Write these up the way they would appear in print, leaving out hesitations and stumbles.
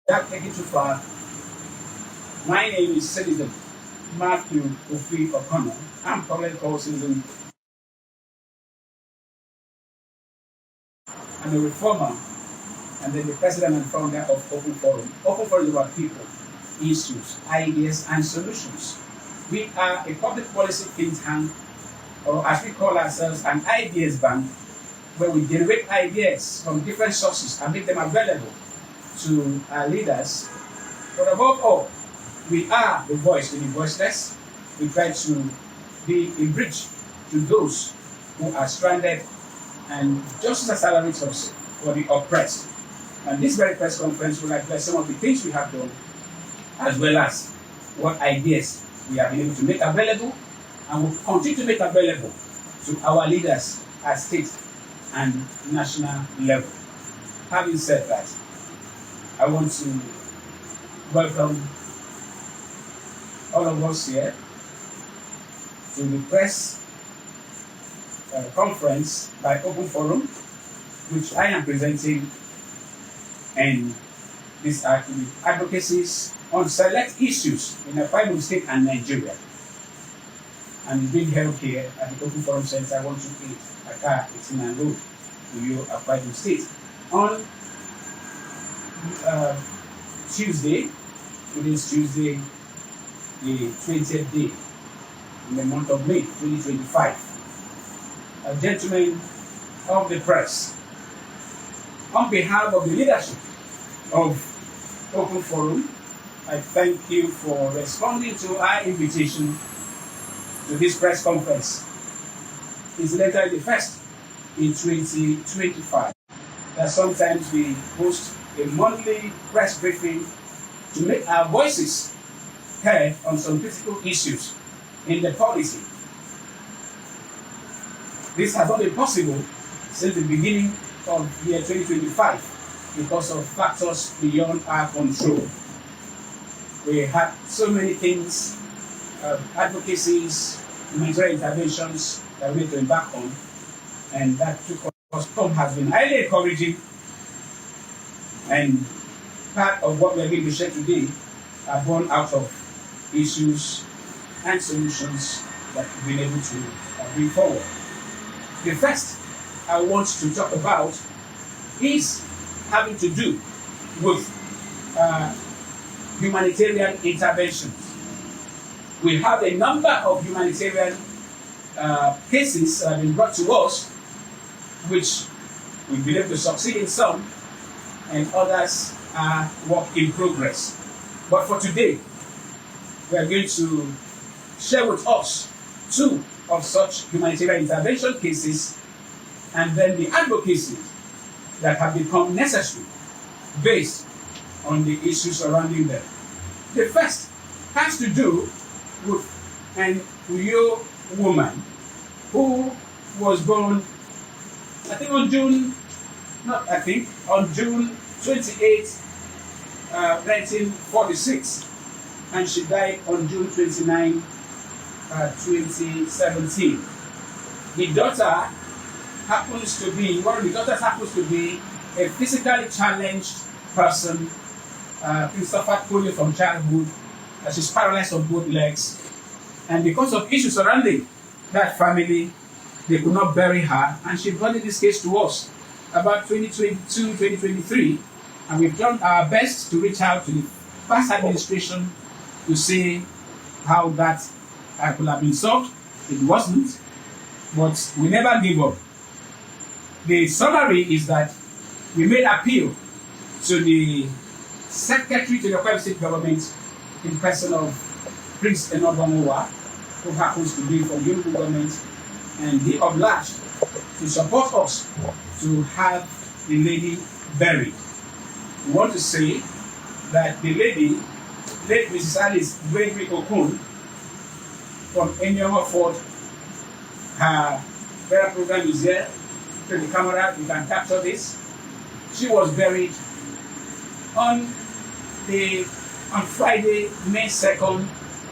Without taking too far, my name is Citizen Matthew Ofi O'Connor. I'm public called Citizen. I'm a reformer and then the president and founder of Open Forum. Open Forum is about people, issues, ideas, and solutions. We are a public policy think tank, or as we call ourselves, an ideas bank, where we generate ideas from different sources and make them available to our leaders. But above all, we are the voice to the voiceless. We try to be a bridge to those who are stranded and justice and salary source for the oppressed. And this very press conference will address some of the things we have done, as well as what ideas we have been able to make available and will continue to make available to our leaders at state and national level. Having said that, I want to welcome all of us here to the press conference by Open Forum, which I am presenting, and these are the advocacies on select issues in the Ibom State and Nigeria. And being held here at the Open Forum Center 128 Akwa Road, Akwa Ibom State, on Tuesday. It is Tuesday, the 20th day in the month of May 2025. Gentlemen of the press, on behalf of the leadership of Open Forum, I thank you for responding to our invitation to this press conference. Incidentally, the first in 2025, that sometimes we host a monthly press briefing to make our voices heard on some critical issues in the policy. This has not been possible since the beginning of year 2025 because of factors beyond our control. We had so many things, advocacies, humanitarian interventions that we need to embark on, and that took us. Some has been highly encouraging, and part of what we are going to share today are born out of issues and solutions that we've been able to bring forward. The first I want to talk about is having to do with humanitarian interventions. We have a number of humanitarian cases that have been brought to us, which we believe to succeed in some, and others are work in progress. But for today, we are going to share with us two of such humanitarian intervention cases, and then the advocacy that have become necessary based on the issues surrounding them. The first has to do with an Uyo woman who was born, on June 28, 1946, and she died on June 29, 2017. The daughter happens to be, one of the daughters happens to be a physically challenged person who suffered polio from childhood. She's paralyzed on both legs. And because of issues surrounding that family, they could not bury her. And she brought this case to us about 2022, 2023. And we've done our best to reach out to the past administration to see how that could have been solved. It wasn't, but we never gave up. The summary is that we made appeal to the secretary to the Akwa State government in person of Prince Enobamowa, who happens to be from the Yoruba government, and he obliged to support us to have the lady buried. We want to say that the lady, late Mrs. Alice Gregory Okun from Enyoma Ford, her burial program is here. To the camera, you can capture this. She was buried on Friday, May 2nd,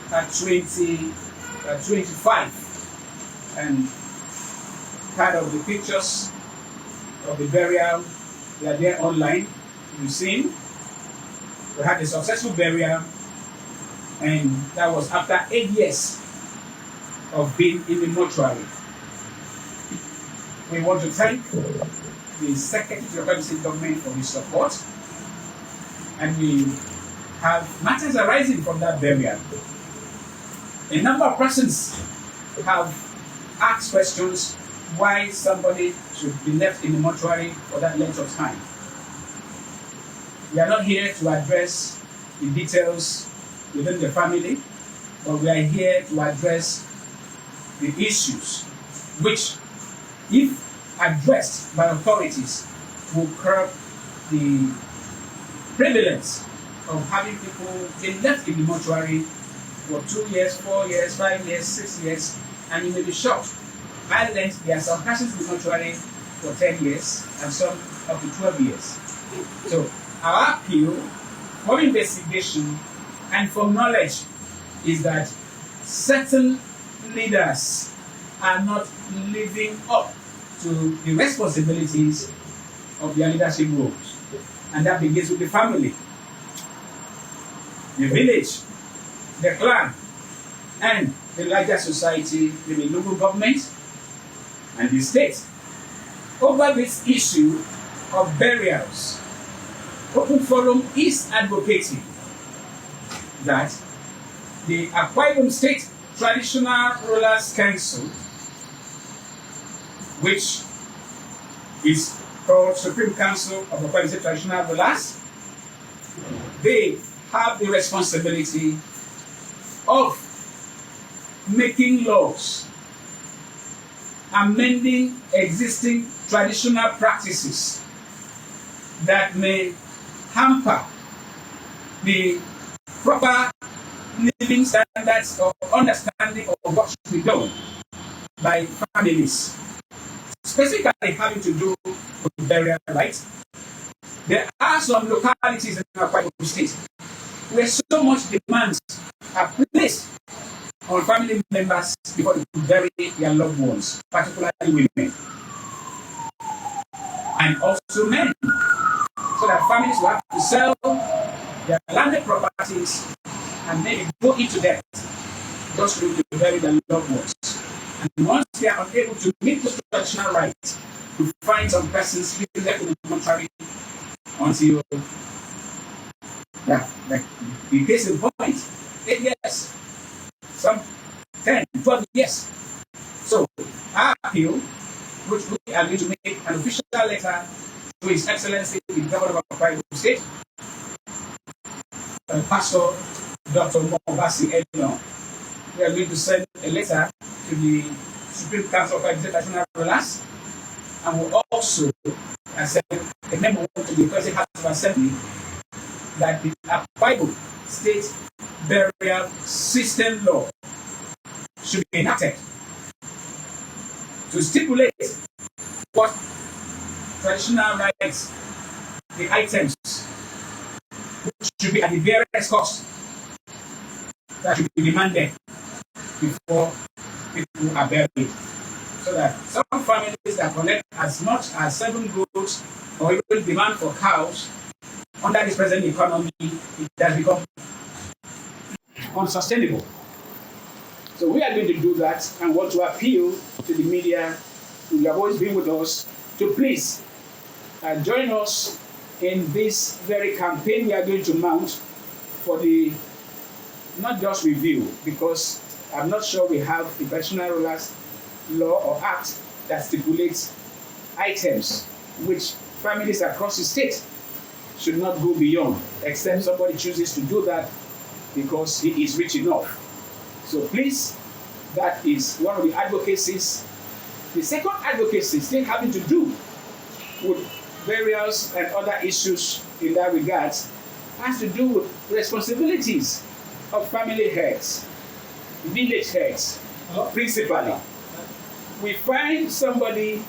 2025. And part of the pictures of the burial, they are there online. You've seen. We had a successful burial, and that was after 8 years of being in the mortuary. We want to thank the Secretary of the State Government for his support, and we have matters arising from that burial. A number of persons have asked questions why somebody should be left in the mortuary for that length of time. We are not here to address the details within the family, but we are here to address the issues which, if addressed by authorities, will curb the prevalence of having people be left in the mortuary for 2 years, 4 years, 5 years, 6 years, and you may be shocked. By length, there are some persons in the mortuary for 10 years and some up to 12 years. So our appeal for investigation and for knowledge is that certain leaders are not living up to the responsibilities of their leadership roles. And that begins with the family, the village, the clan, and the larger society, the local government, and the state. Over this issue of burials, Open Forum is advocating that the Akwa Ibom State Traditional Rulers Council, which is called Supreme Council of Akwa Ibom State Traditional Rulers, they have the responsibility of making laws, amending existing traditional practices that may hamper the proper living standards or understanding of what should be done by families, specifically having to do with burial rites. There are some localities in Akwa Ibom State where so much demands are placed on family members before they bury their loved ones, particularly women and also men, so that families will have to sell their landed properties and maybe go into debt just to bury their loved ones. And once they are unable to meet those traditional rights, to find some persons living there in the mortuary until, like the case in point, 8 years, some 10, 12 years. So our appeal, which we are going to make an official letter to His Excellency the Governor of Akwa Ibom State, Pastor Dr. Abasi, we are going to send a letter to the Supreme Council of International Rulers, and we'll also send a memo to the President House of Assembly that the Akwa Ibom State Burial System Law should be enacted to stipulate what traditional rights, the items, should be at the various costs that should be demanded before people are buried. So that some families that collect as much as 7 goats or even demand for cows under this present economy, it has become unsustainable. So we are going to do that and want to appeal to the media who have always been with us to please join us in this very campaign we are going to mount for the not just review, because I'm not sure we have the traditional rulers law or act that stipulates items which families across the state should not go beyond, except somebody chooses to do that because he is rich enough. So please, that is one of the advocacies. The second advocacy still having to do with burials and other issues in that regard has to do with responsibilities of family heads, village heads, principally. We find somebody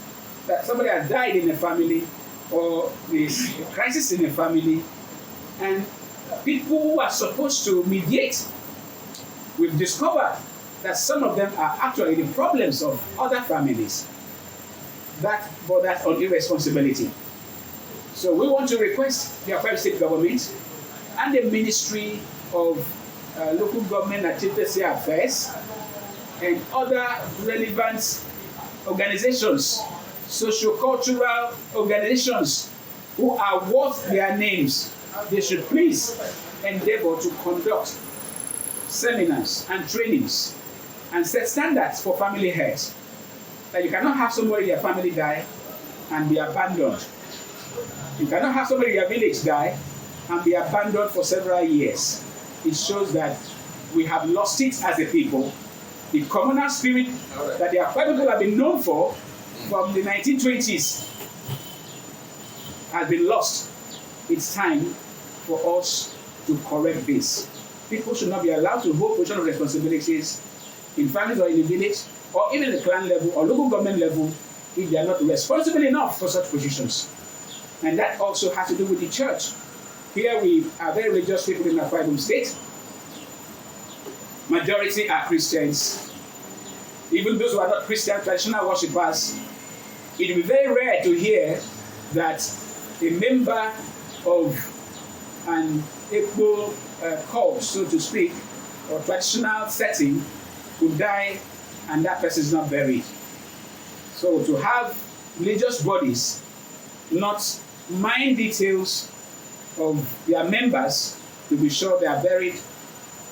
has died in a family or there's a crisis in a family, and people who are supposed to mediate, we've discovered that some of them are actually the problems of other families that bore that on irresponsibility. So we want to request the Akwa Ibom State government and the Ministry of Local Government and Chieftaincy Affairs, and other relevant organizations, socio-cultural organizations who are worth their names, they should please endeavor to conduct seminars and trainings and set standards for family heads. That you cannot have somebody in your family die and be abandoned. You cannot have somebody in your village die and be abandoned for several years. It shows that we have lost it as a people. The communal spirit that the Akwa people have been known for from the 1920s has been lost. It's time for us to correct this. People should not be allowed to hold position of responsibilities in families or in the village or even the clan level or local government level if they are not responsible enough for such positions. And that also has to do with the church. Here we are very religious people in Akwa Ibom State. Majority are Christians. Even those who are not Christian traditional worshippers, it will be very rare to hear that a member of an Igbo cult, so to speak, or traditional setting could die and that person is not buried. So to have religious bodies not mind details of their members to be sure they are buried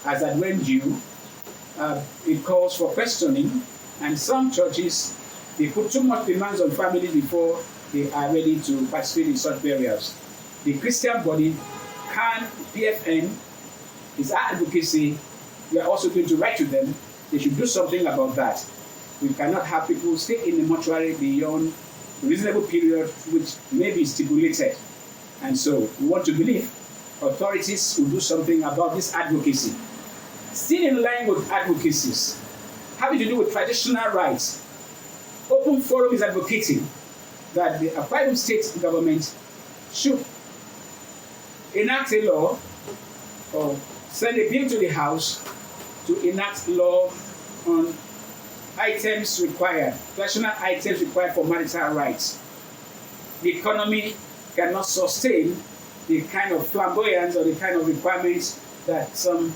as at when due, it calls for questioning, and some churches, they put too much demands on families before they are ready to participate in such burials. The Christian body can, PFN, is our advocacy. We are also going to write to them. They should do something about that. We cannot have people stay in the mortuary beyond a reasonable period which may be stipulated. And so we want to believe authorities will do something about this advocacy. Still in line with advocacies having to do with traditional rights, Open Forum is advocating that the Akwa Ibom State government should enact a law or send a bill to the House to enact law on items required, traditional items required for marital rights. The economy cannot sustain the kind of flamboyance or the kind of requirements that some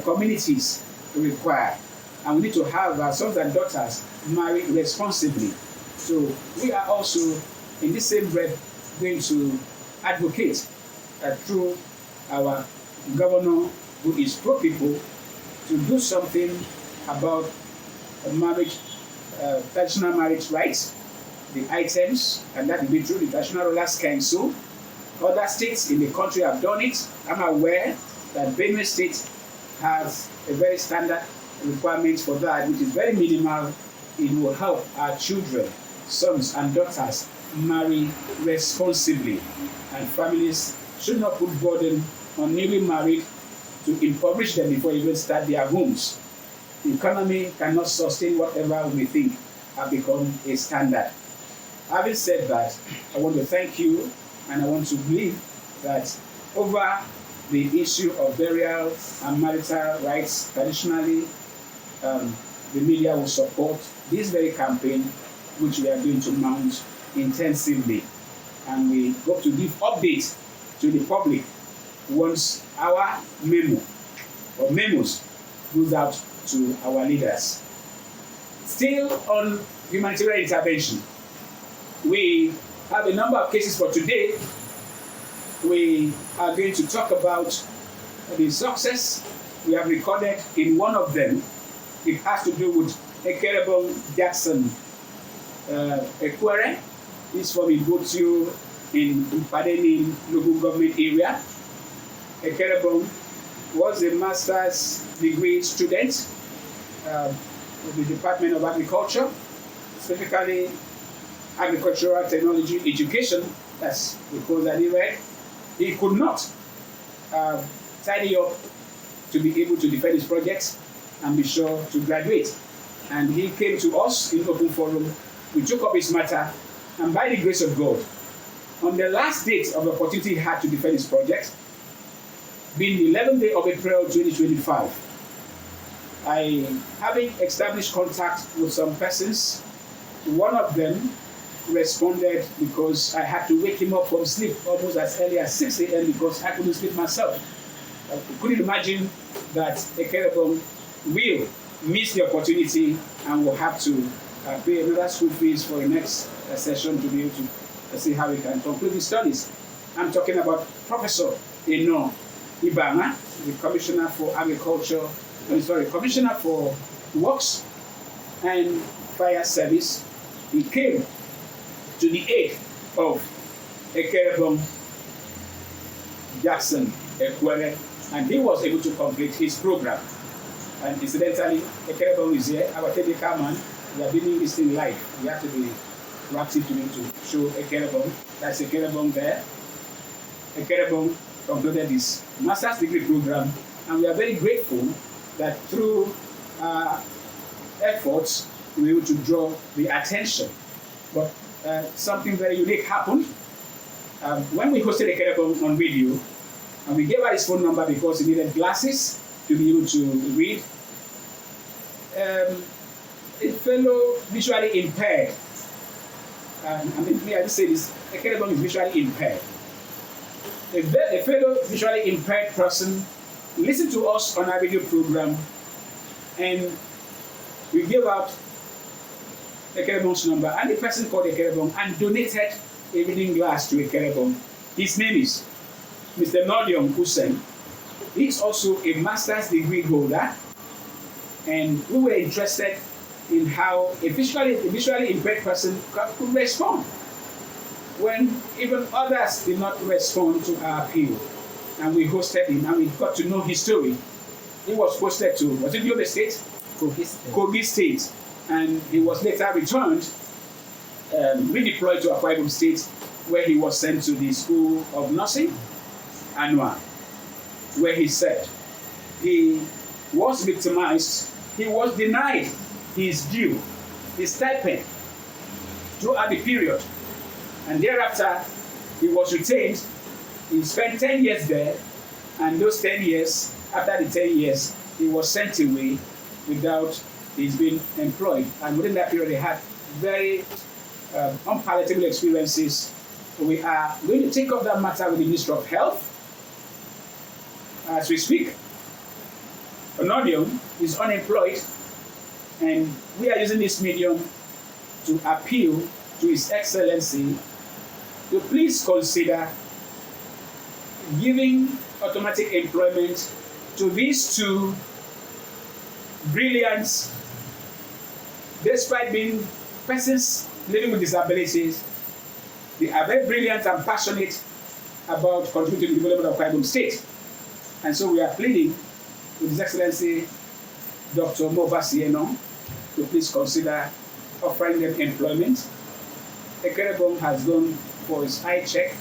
communities require. And we need to have our sons and daughters married responsibly. So we are also, in this same breath, going to advocate through our governor, who is pro-people, to do something about marriage, traditional marriage rights, the items, and that will be through the Traditional Rulers Council. Other states in the country have done it. I'm aware that Benue State has a very standard requirement for that, which is very minimal. It will help our children, sons and daughters, marry responsibly. And families should not put burden on newly married to impoverish them before they even start their homes. The economy cannot sustain whatever we think have become a standard. Having said that, I want to thank you, and I want to believe that over the issue of burial and marital rights, traditionally, the media will support this very campaign, which we are going to mount intensively. And we hope to give updates to the public once our memo or memos goes out to our leaders. Still on humanitarian intervention, we have a number of cases for today. We are going to talk about the success we have recorded in one of them. It has to do with Ekerebong Jackson Ekwere. He's from Ibotio in Padeni local government area. Ekerebong was a master's degree student of the Department of Agriculture, specifically Agricultural Technology Education. That's the course that he read. He could not tidy up to be able to defend his projects and be sure to graduate. And he came to us in Open Forum. We took up his matter, and by the grace of God, on the last date of the opportunity he had to defend his project, being the 11th day of April 2025, having established contact with some persons, one of them responded because I had to wake him up from sleep almost as early as 6 a.m. because I couldn't sleep myself. we couldn't imagine that Ikot will miss the opportunity and will have to pay another school fees for the next session to be able to see how we can conclude his studies. I'm talking about Professor Eno Ibama, the Commissioner for Agriculture, Commissioner for Works and Fire Service. He came to the aid of Ikot Jackson Ekwere, and he was able to complete his program. And incidentally, Ikot is here, our technical man. We are doing this thing live. We have to be proactive to show Ikot. That's Ikot there. Ikot concluded his master's degree program, and we are very grateful that through efforts we were able to draw the attention. But something very unique happened. When we hosted Ikot on video, and we gave her his phone number because he needed glasses to be able to read. A fellow visually impaired, may I just say this, Ikot is visually impaired. A fellow visually impaired person listened to us on our video program, and we gave out Ikot's number, and the person called Ikot and donated a reading glass to Ikot. His name is Mr. Nodium Hussein. He is also a master's degree holder, and we were interested in how a visually impaired person could respond when even others did not respond to our appeal. And we hosted him, and we got to know his story. He was posted to, was it Yobe State? Kogi State. And he was later returned, redeployed to Akwa Ibom State, where he was sent to the School of Nursing, Anwa, where he said he was victimized, he was denied his due, his stipend throughout the period. And thereafter, he was retained. He spent 10 years there, and those 10 years, after the 10 years, he was sent away without his being employed. And within that period, he had very unpalatable experiences. We are going to take up that matter with the Ministry of Health as we speak. Onodium is unemployed, and we are using this medium to appeal to His Excellency to please consider giving automatic employment to these two brilliant, despite being persons living with disabilities, they are very brilliant and passionate about contributing to the development of Akwa Ibom State. And so we are pleading with His Excellency Dr. Obasi to please consider offering them employment. Ikot has gone for his eye check,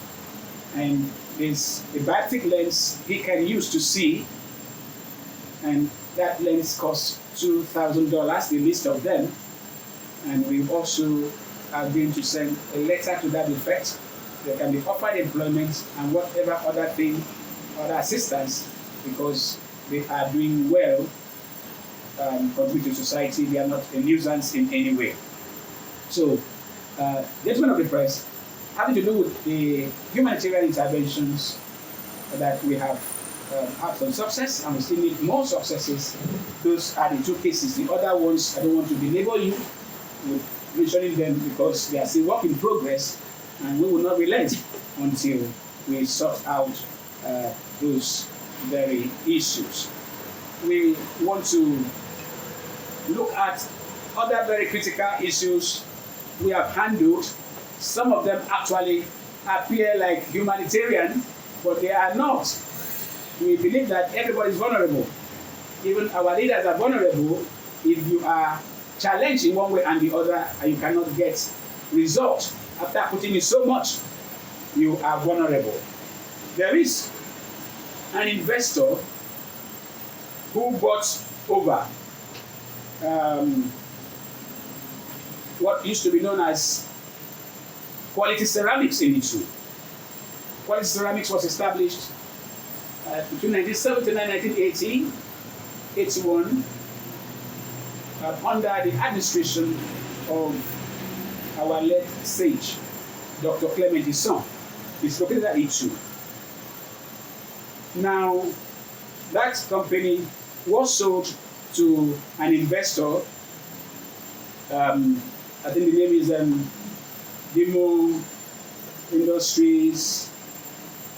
and there's a biotic lens he can use to see, and that lens costs $2,000, the list of them. And we also are going to send a letter to that effect. They can be offered employment and whatever other thing, other assistance, because they are doing well, contributing to society. They are not a nuisance in any way. So, gentlemen of the press, having to do with the humanitarian interventions that we have had some success, and we still need more successes. Those are the two cases. The other ones, I don't want to belabor you with mentioning them because they are still work in progress, and we will not relent until we sort out those very issues. We want to look at other very critical issues we have handled. Some of them actually appear like humanitarian, but they are not. We believe that everybody is vulnerable. Even our leaders are vulnerable. If you are challenged in one way and the other and you cannot get results after putting in so much, you are vulnerable. There is an investor who bought over what used to be known as Quality Ceramics in Itu. Quality Ceramics was established between 1979 and 1981 under the administration of our late sage, Dr. Clement Ison. It's located at Itu. Now, that company was sold to an investor. I think the name is Ibom Industries.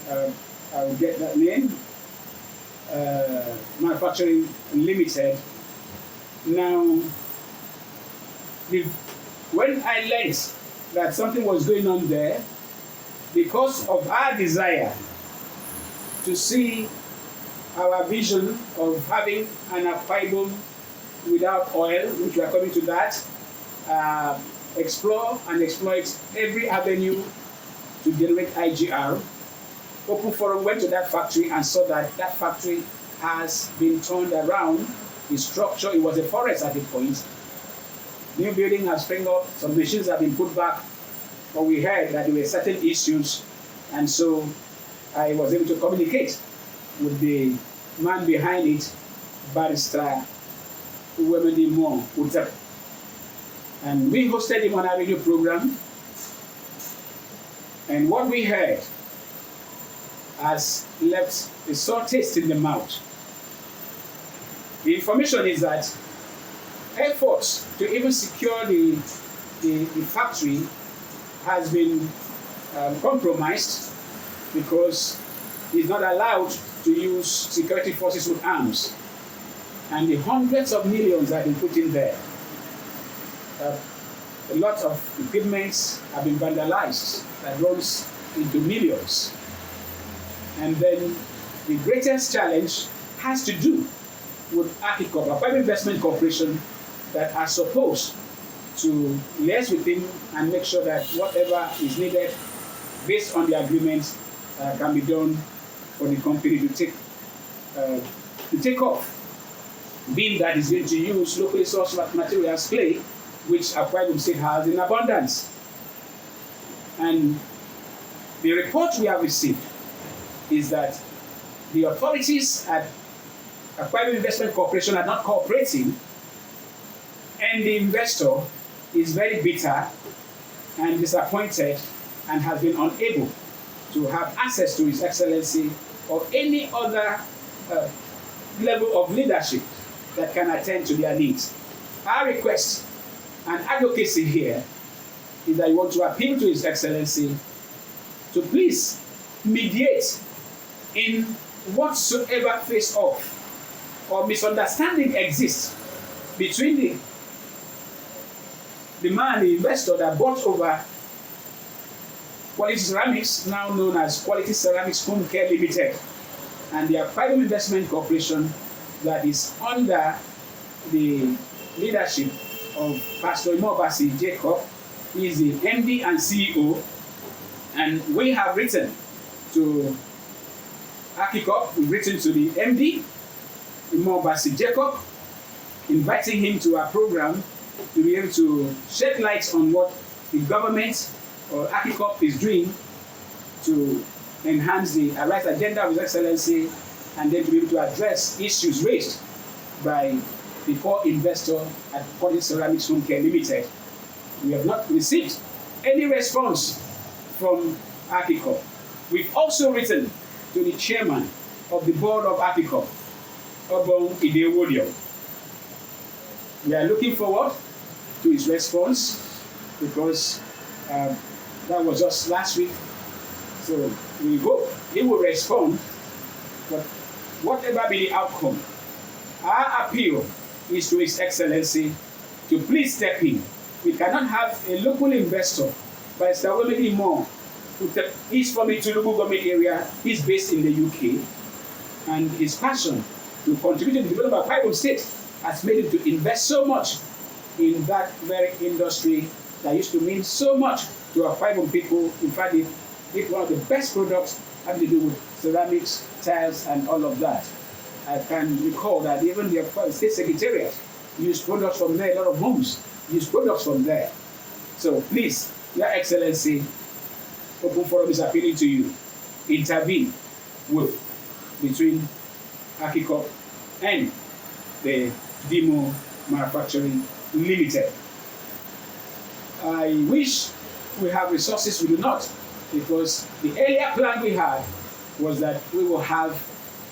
I will get that name. Manufacturing Limited. Now, when I learned that something was going on there, because of our desire to see our vision of having an Akwa Ibom without oil, which we are coming to that, explore and exploit every avenue to generate IGR. Open Forum went to that factory and saw that that factory has been turned around. The structure, it was a forest at a point. New building has sprung up, some machines have been put back, but we heard that there were certain issues, and so I was able to communicate with the man behind it, Barrister Utep. And we hosted him on our radio program, and what we heard has left a sour taste in the mouth. The information is that efforts to even secure the factory has been compromised because he's not allowed to use security forces with arms. And the hundreds of millions have been put in there. A lot of equipment have been vandalized that runs into millions. And then the greatest challenge has to do with Ikot, a private investment corporation that are supposed to liaise with him and make sure that whatever is needed based on the agreement can be done for the company to take off. Being that is going to use locally sourced materials, clay, which Akwa Ibom State has in abundance. And the report we have received is that the authorities at Akwa Ibom Investment Corporation are not cooperating, and the investor is very bitter and disappointed and has been unable to have access to His Excellency or any other level of leadership that can attend to their needs. Our request and advocacy here is that you want to appeal to His Excellency to please mediate in whatsoever face-off or misunderstanding exists between the man, the investor that bought over Quality Ceramics, now known as Quality Ceramics Home Care Limited, and the Akwa Ibom Investment Corporation that is under the leadership of Pastor Ikot Abasi Jacob. He is the MD and CEO, and we have written to Ikot, we've written to the MD, Ikot Abasi Jacob, inviting him to our program to be able to shed light on what the government or Ikot is doing to enhance the right agenda of His Excellency, and then to be able to address issues raised by the core investor at Quality Ceramics Home Care Limited. We have not received any response from Ikot. We've also written to the chairman of the board of Ikot, Ibom. We are looking forward to his response because that was just last week. So we hope he will respond. But whatever be the outcome, our appeal is to His Excellency to please step in. We cannot have a local investor, but it's already more. He's from the Tulubu government area. He's based in the UK, and his passion to contribute to the development of Akwa Ibom State has made him to invest so much in that very industry that used to mean so much to our Akwa Ibom people. In fact, it's one of the best products having to do with ceramics, tiles, and all of that. I can recall that even the State Secretariat used products from there. A lot of homes use products from there. So please, Your Excellency, Open Forum is appealing to you. Intervene between Ikot and the Ibom Manufacturing Limited. I wish we have resources. We do not, because the earlier plan we had was that we will have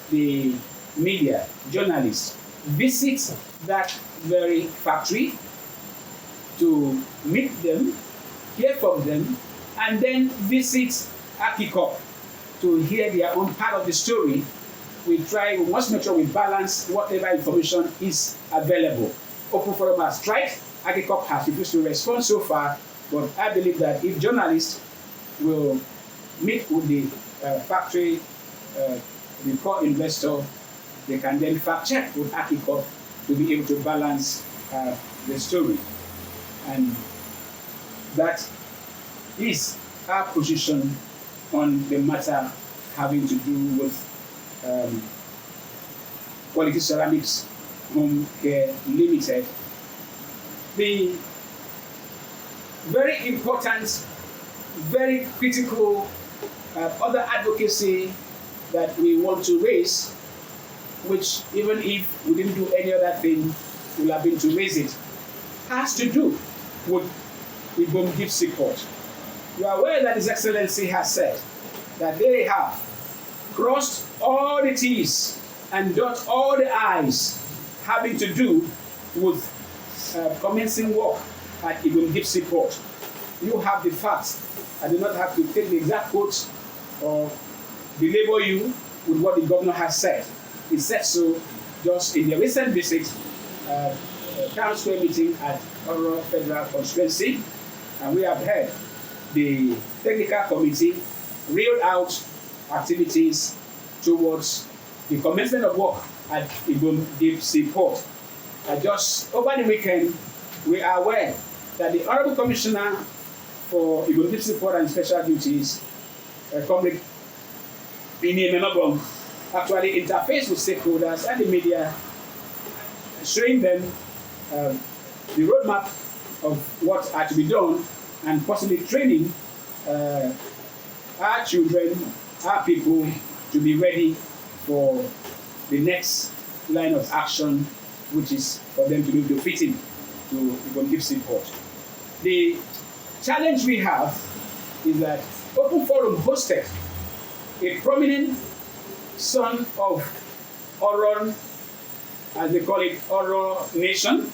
the media, journalists, visit that very factory to meet them, hear from them, and then visit Ikot to hear their own part of the story. We must make sure we balance whatever information is available. Open Forum has tried, Ikot has refused to respond so far, but I believe that if journalists will meet with the factory, the core investor, they can then fact check with Ikot to be able to balance the story. And that is our position on the matter having to do with Quality Ceramics Home Care Limited. The very important, very critical other advocacy that we want to raise, which even if we didn't do any other thing, will have been to raise it, has to do with Ibom gift support. You are aware that His Excellency has said that they have crossed all the T's and dot all the I's having to do with commencing work at Ibom gift support. You have the facts. I do not have to take the exact quotes or belabor you with what the governor has said. He said so just in the recent visit, town square meeting at Oro Federal Constituency, and we have heard the technical committee reeled out activities towards the commencement of work at Ibom Deep Sea Port. Just over the weekend, we are aware that the Honorable Commissioner for Ibom Deep Sea Port and Special Duties, Comrade Ibom, actually interfaced with stakeholders and the media, showing them the roadmap of what had to be done and possibly training our children, our people, to be ready for the next line of action, which is for them to be able to fit in to Ibom Deep Sea Port. The challenge we have is that Open Forum hosted a prominent son of Oron, as they call it, Oro Nation,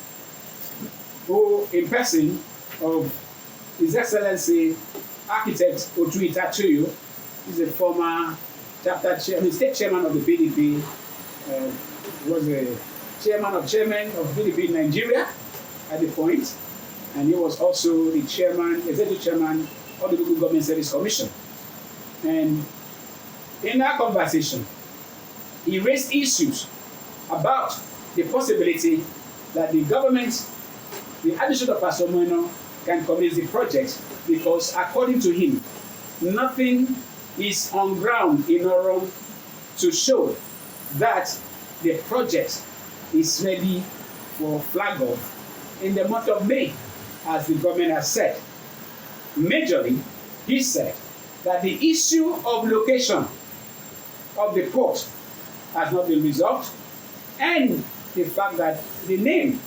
who in person of His Excellency Architect Otuita Tuyu, is a former state chairman of the PDP, was a chairman of PDP in Nigeria at the point, and he was also the executive chairman of the Local Government Service Commission. And in that conversation, he raised issues about the possibility that the government, the Addition of Pastor Moeno, can commence the project because, according to him, nothing is on ground in Oron to show that the project is ready for flag off in the month of May, as the government has said. Majorly, he said that the issue of location of the port has not been resolved, and the fact that the name,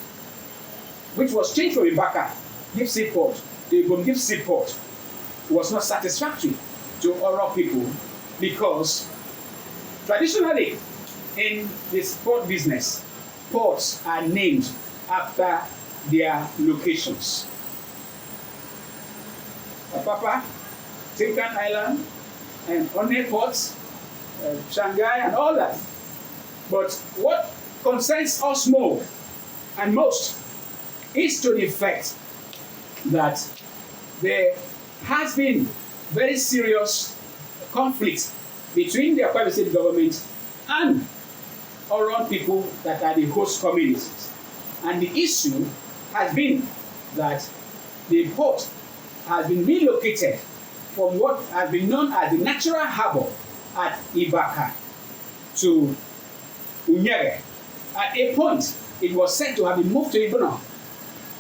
which was changed from Ibaka Deep Sea Port to Ibom Deep Sea Port, was not satisfactory to Oro people, because traditionally in this port business, ports are named after their locations. Apapa, Tinkan Island, and One ports, Shanghai, and all that. But what concerns us more and most is to the fact that there has been very serious conflict between the Akwa State government and Oron people that are the host communities. And the issue has been that the port has been relocated from what has been known as the natural harbor at Ibaka to Unyere. At a point, it was said to have been moved to Ibom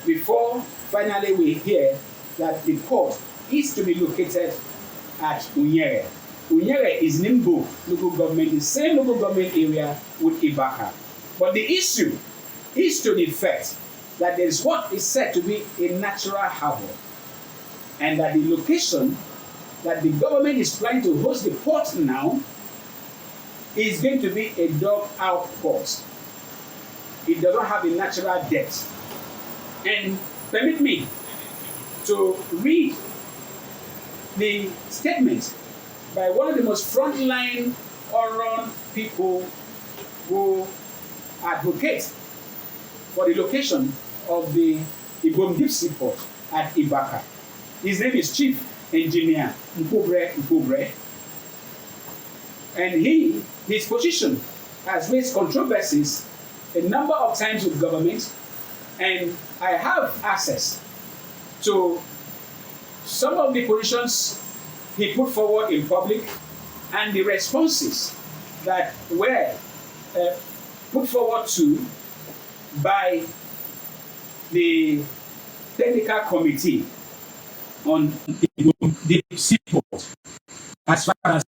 before finally we hear that the port is to be located at Unyere. Unyere is Nimbo local government, the same local government area with Ibaka. But the issue is to the fact that there is what is said to be a natural harbor, and that the location that the government is planning to host the port now is going to be a dug out port. It does not have a natural depth. And permit me to read the statement by one of the most frontline Oron people who advocate for the location of the Ibom deep sea port at Ibaka. His name is Chief Engineer Nkubre. And his position has raised controversies a number of times with government, and I have access to some of the positions he put forward in public and the responses that were put forward to by the technical committee on the seaport as far as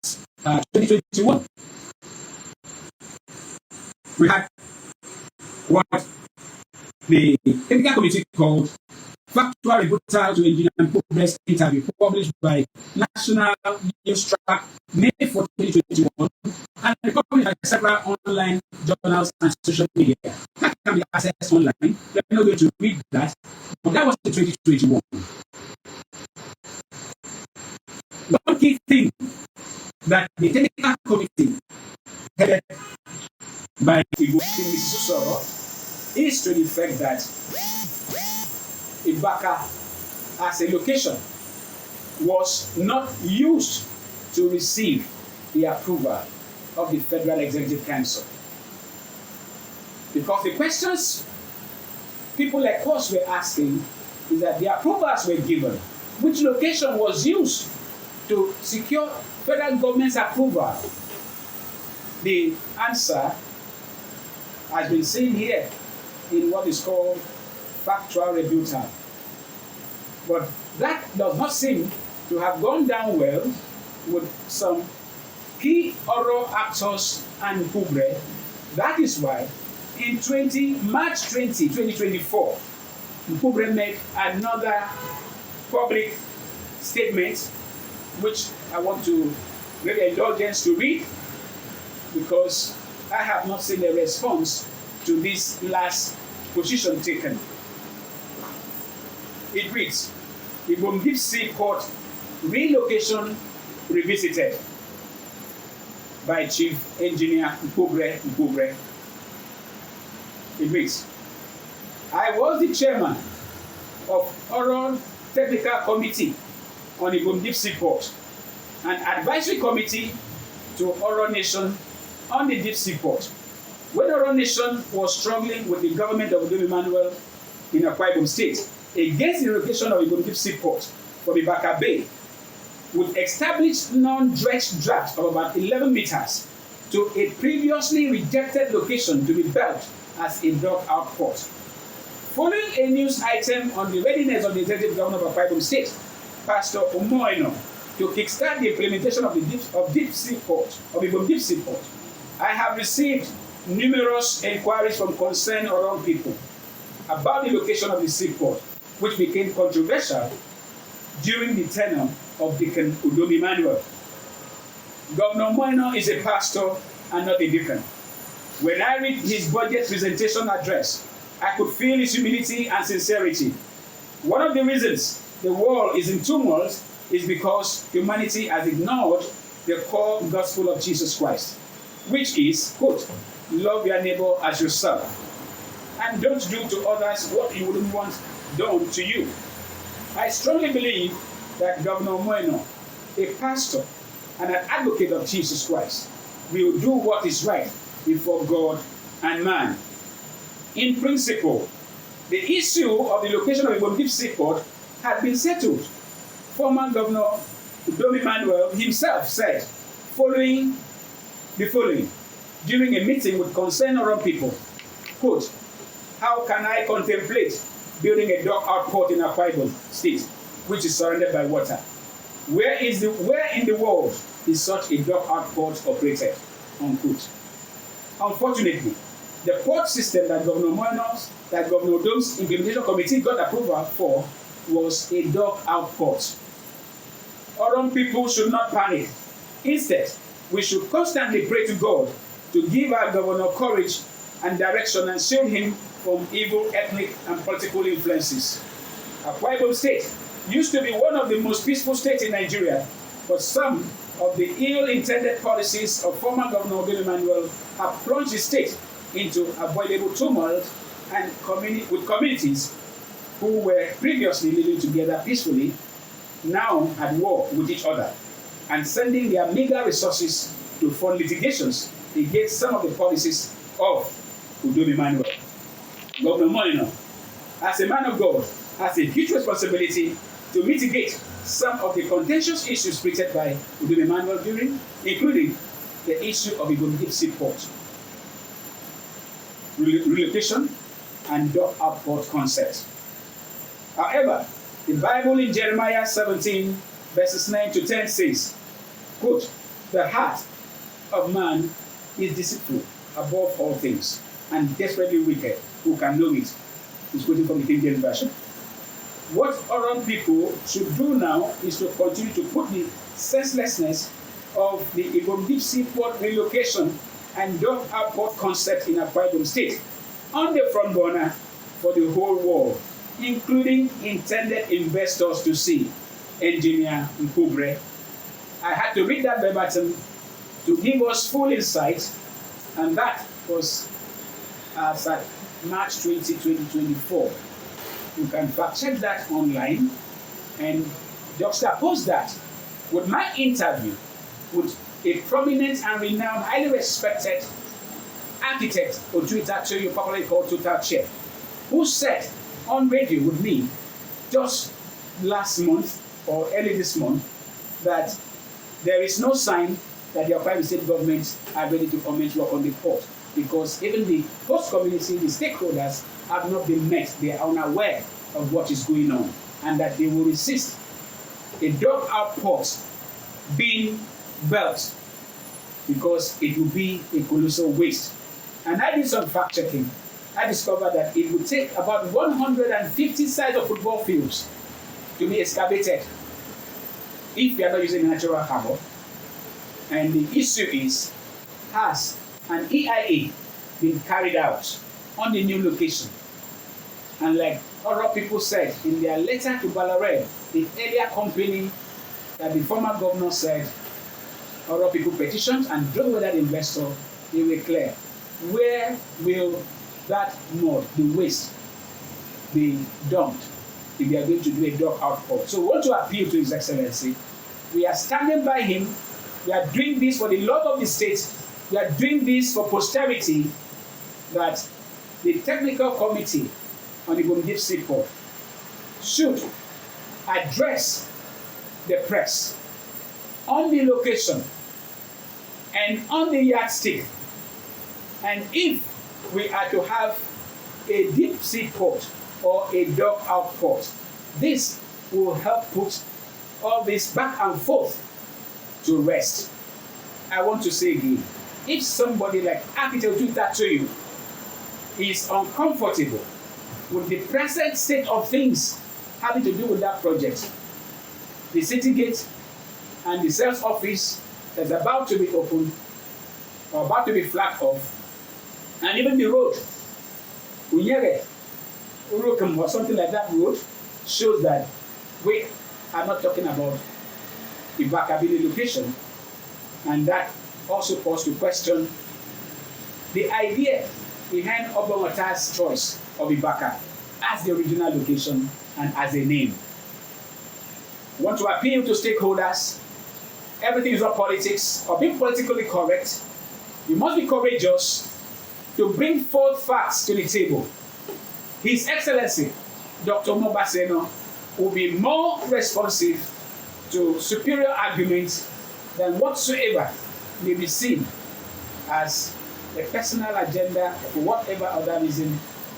2021. We had what the technical committee called Factual Rebuttal to Engineer Progress Interview, published by National News Track, May 4, 2021, and published by several online journals and social media. That can be accessed online. We're not going to read that, but that was in 2021. One key thing that the technical committee headed by Mrs. Susoro is to the fact that Ibaka as a location was not used to receive the approval of the Federal Executive Council. Because the questions people like us were asking is that the approvals were given. Which location was used to secure federal government's approval? The answer has been seen here in what is called factual rebuttal. But that does not seem to have gone down well with some key oral actors and Kubre. That is why in March 20, 2024, Kubre made another public statement, which I want to give indulgence to read, because I have not seen a response to this last position taken. It reads, Ibom Deep Sea Port relocation revisited by Chief Engineer Nkubre. It reads, I was the chairman of Oral Technical Committee on Ibom Deep Sea Port, an advisory committee to Oral Nation on the Deep Sea Port. When Oral Nation was struggling with the government of Ibom Emmanuel in Akwa Ibom State against the relocation of Ibom Deep Sea Port from Ibaka Bay, with established non-dredged draft of about 11 meters to a previously rejected location to be built as a dock-out port. Following a news item on the readiness of the executive governor of Akwa Ibom State, Pastor Omoino, to kickstart the implementation of Ibom Deep Sea Port, I have received numerous inquiries from concerned Oron people about the location of the seaport, which became controversial during the tenure of Deacon Udom Emmanuel. Governor Moino is a pastor and not a deacon. When I read his budget presentation address, I could feel his humility and sincerity. One of the reasons the world is in tumult is because humanity has ignored the core gospel of Jesus Christ, which is, quote, love your neighbor as yourself, and don't do to others what you wouldn't want done to you. I strongly believe that Governor Moino, a pastor and an advocate of Jesus Christ, will do what is right before God and man. In principle, the issue of the location of Ibom Deep Sea Port had been settled. Former Governor Udom Emmanuel himself said, following during a meeting with concerned Oron people, quote, how can I contemplate building a dock-out port in Akwa Ibom State, which is surrounded by water? Where in the world is such a dock-out port operated? Unquote. Unfortunately, the port system that Governor Udom's implementation committee got approval for was a dock-out port. Oron people should not panic. Instead, We should constantly pray to God to give our governor courage and direction and shield him from evil ethnic and political influences. Akwa Ibom State used to be one of the most peaceful states in Nigeria, but some of the ill-intended policies of former Governor Obi Emmanuel have plunged the state into avoidable turmoil and with communities who were previously living together peacefully now at war with each other and sending their meager resources to fund litigations against some of the policies of Obi Emmanuel. Governor Molino, as a man of God, has a huge responsibility to mitigate some of the contentious issues created by Obi Emmanuel including the issue of Ibom deep-sea port, relocation, and dock-out port concept. However, the Bible in Jeremiah 17, verses 9 to 10 says, quote, "The heart of man is deceitful above all things, and desperately wicked. Who can know it?" He's quoting from the King James Version. What other people should do now is to continue to put the senselessness of the Ibom deep sea port relocation and dock-out port concept in Akwa Ibom State on the front burner for the whole world, including intended investors to see. Engineer Mpubre. I had to read that verbatim to give us full insight, and that was as at March 20, 2024. You can fact check that online and juxtapose that with my interview with a prominent and renowned, highly respected architect, Otuita Toyo, popularly called Total Chair, who said on radio with me just last month or early this month that there is no sign that the Akwa Ibom State government are ready to commence work on the port, because even the host community, the stakeholders, have not been met. They are unaware of what is going on, and that they will resist a dock-out port being built because it will be a colossal waste. And I did some fact checking. I discovered that it would take about 150 sides of football fields to be excavated if you are not using natural harbor. And the issue is, has an EIA been carried out on the new location? And like other people said in their letter to Balare, the earlier company that the former governor said, other people petitioned and drove with that investor, they were clear. Where will that mud, the waste, be dumped if they are going to do a dock-out port? So we want to appeal to His Excellency. We are standing by him. We are doing this for the love of the state. We are doing this for posterity, that the technical committee on the Ibom Deep Sea Port should address the press on the location and on the yardstick. And if we are to have a deep sea port or a dock-out port, this will help put all this back and forth to rest. I want to say again, if somebody like Architect Utatoyu is uncomfortable with the present state of things having to do with that project, the city gate and the sales office that's about to be opened or about to be flagged off, and even the road, Unyere, Urokum or something like that road, shows that we are not talking about the Bakabili location. And that also calls to question the idea behind Obongata's choice of Ibaka as the original location and as a name. We want to appeal to stakeholders. Everything is not politics or being politically correct. You must be courageous to bring forth facts to the table. His Excellency, Dr. Mobaseno, will be more responsive to superior arguments than whatsoever may be seen as a personal agenda for whatever other reason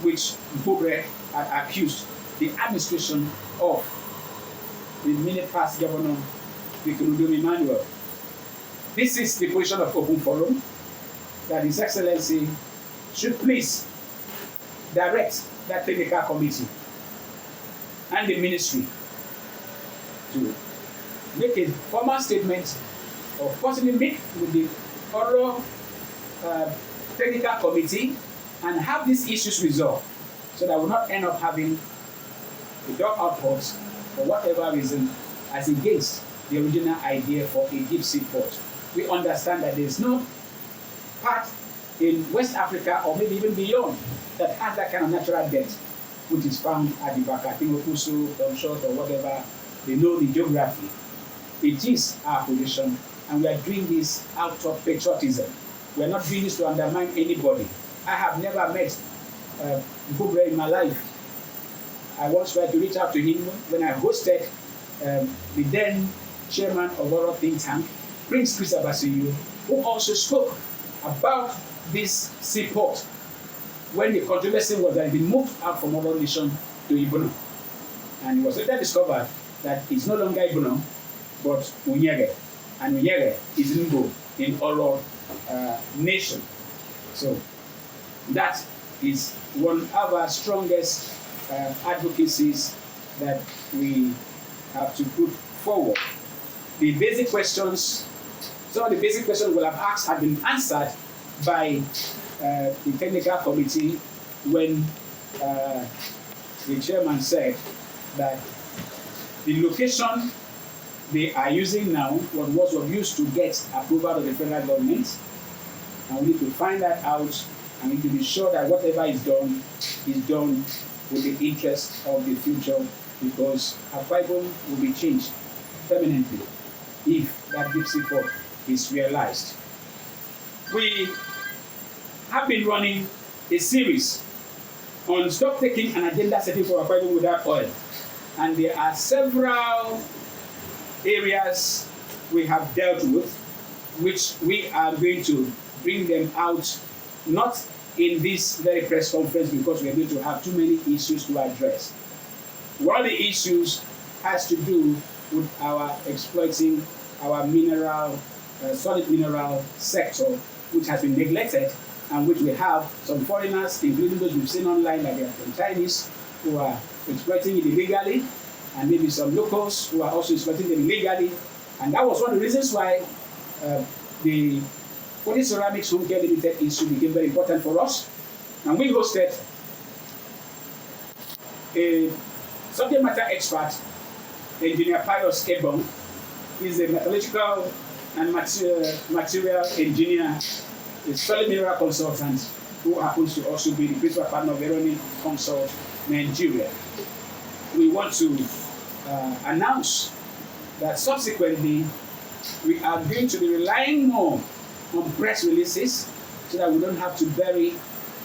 which Mpubre had accused the administration of the minute past Governor Ikot Emmanuel. This is the position of Open Forum, that His Excellency should please direct that technical committee and the ministry to make a formal statement or possibly meet with the oral technical committee and have these issues resolved so that we'll not end up having the dog outpost for whatever reason as against the original idea for a deep sea port. We understand that there is no part in West Africa or maybe even beyond that has that kind of natural depth, which is found at the Bakatingo Kusu, Short, or whatever they know the geography. It is our position, and we are doing this out of patriotism. We are not doing this to undermine anybody. I have never met Bubre in my life. I once tried to reach out to him when I hosted the then chairman of our think tank, Prince Ikot Abasi, who also spoke about this seaport when the controversy was that it had been moved out from Oro Nation to Ibom. And it was later discovered that it's no longer Ibom, but Unyege. And Unyege is Ngo in Oro Nation. So that is one of our strongest advocacies that we have to put forward. The basic questions, some of the basic questions we'll have asked have been answered by the technical committee when the chairman said that the location they are using now was used to get approval of the federal government, and we need to find that out, and we need to be sure that whatever is done with the interest of the future, because Akwa Ibom will be changed permanently if that deep sea port is realized. We have been running a series on stop taking an agenda setting for Akwa Ibom without oil, and there are several areas we have dealt with, which we are going to bring them out, not in this very press conference because we are going to have too many issues to address. One of the issues has to do with our exploiting our mineral, solid mineral sector, which has been neglected and which we have some foreigners, including those we've seen online, like the Chinese, who are exploiting it illegally, and maybe some locals who are also exploiting it illegally. And that was one of the reasons why the Police Ceramics Home Care Limited issue became very important for us. And we hosted a subject matter expert, Engineer Pius Ibom. He's a metallurgical and material engineer, a solid mineral consultant, who happens to also be the principal partner of Veronic Consult Nigeria. We want to announce that subsequently we are going to be relying more on press releases so that we don't have to carry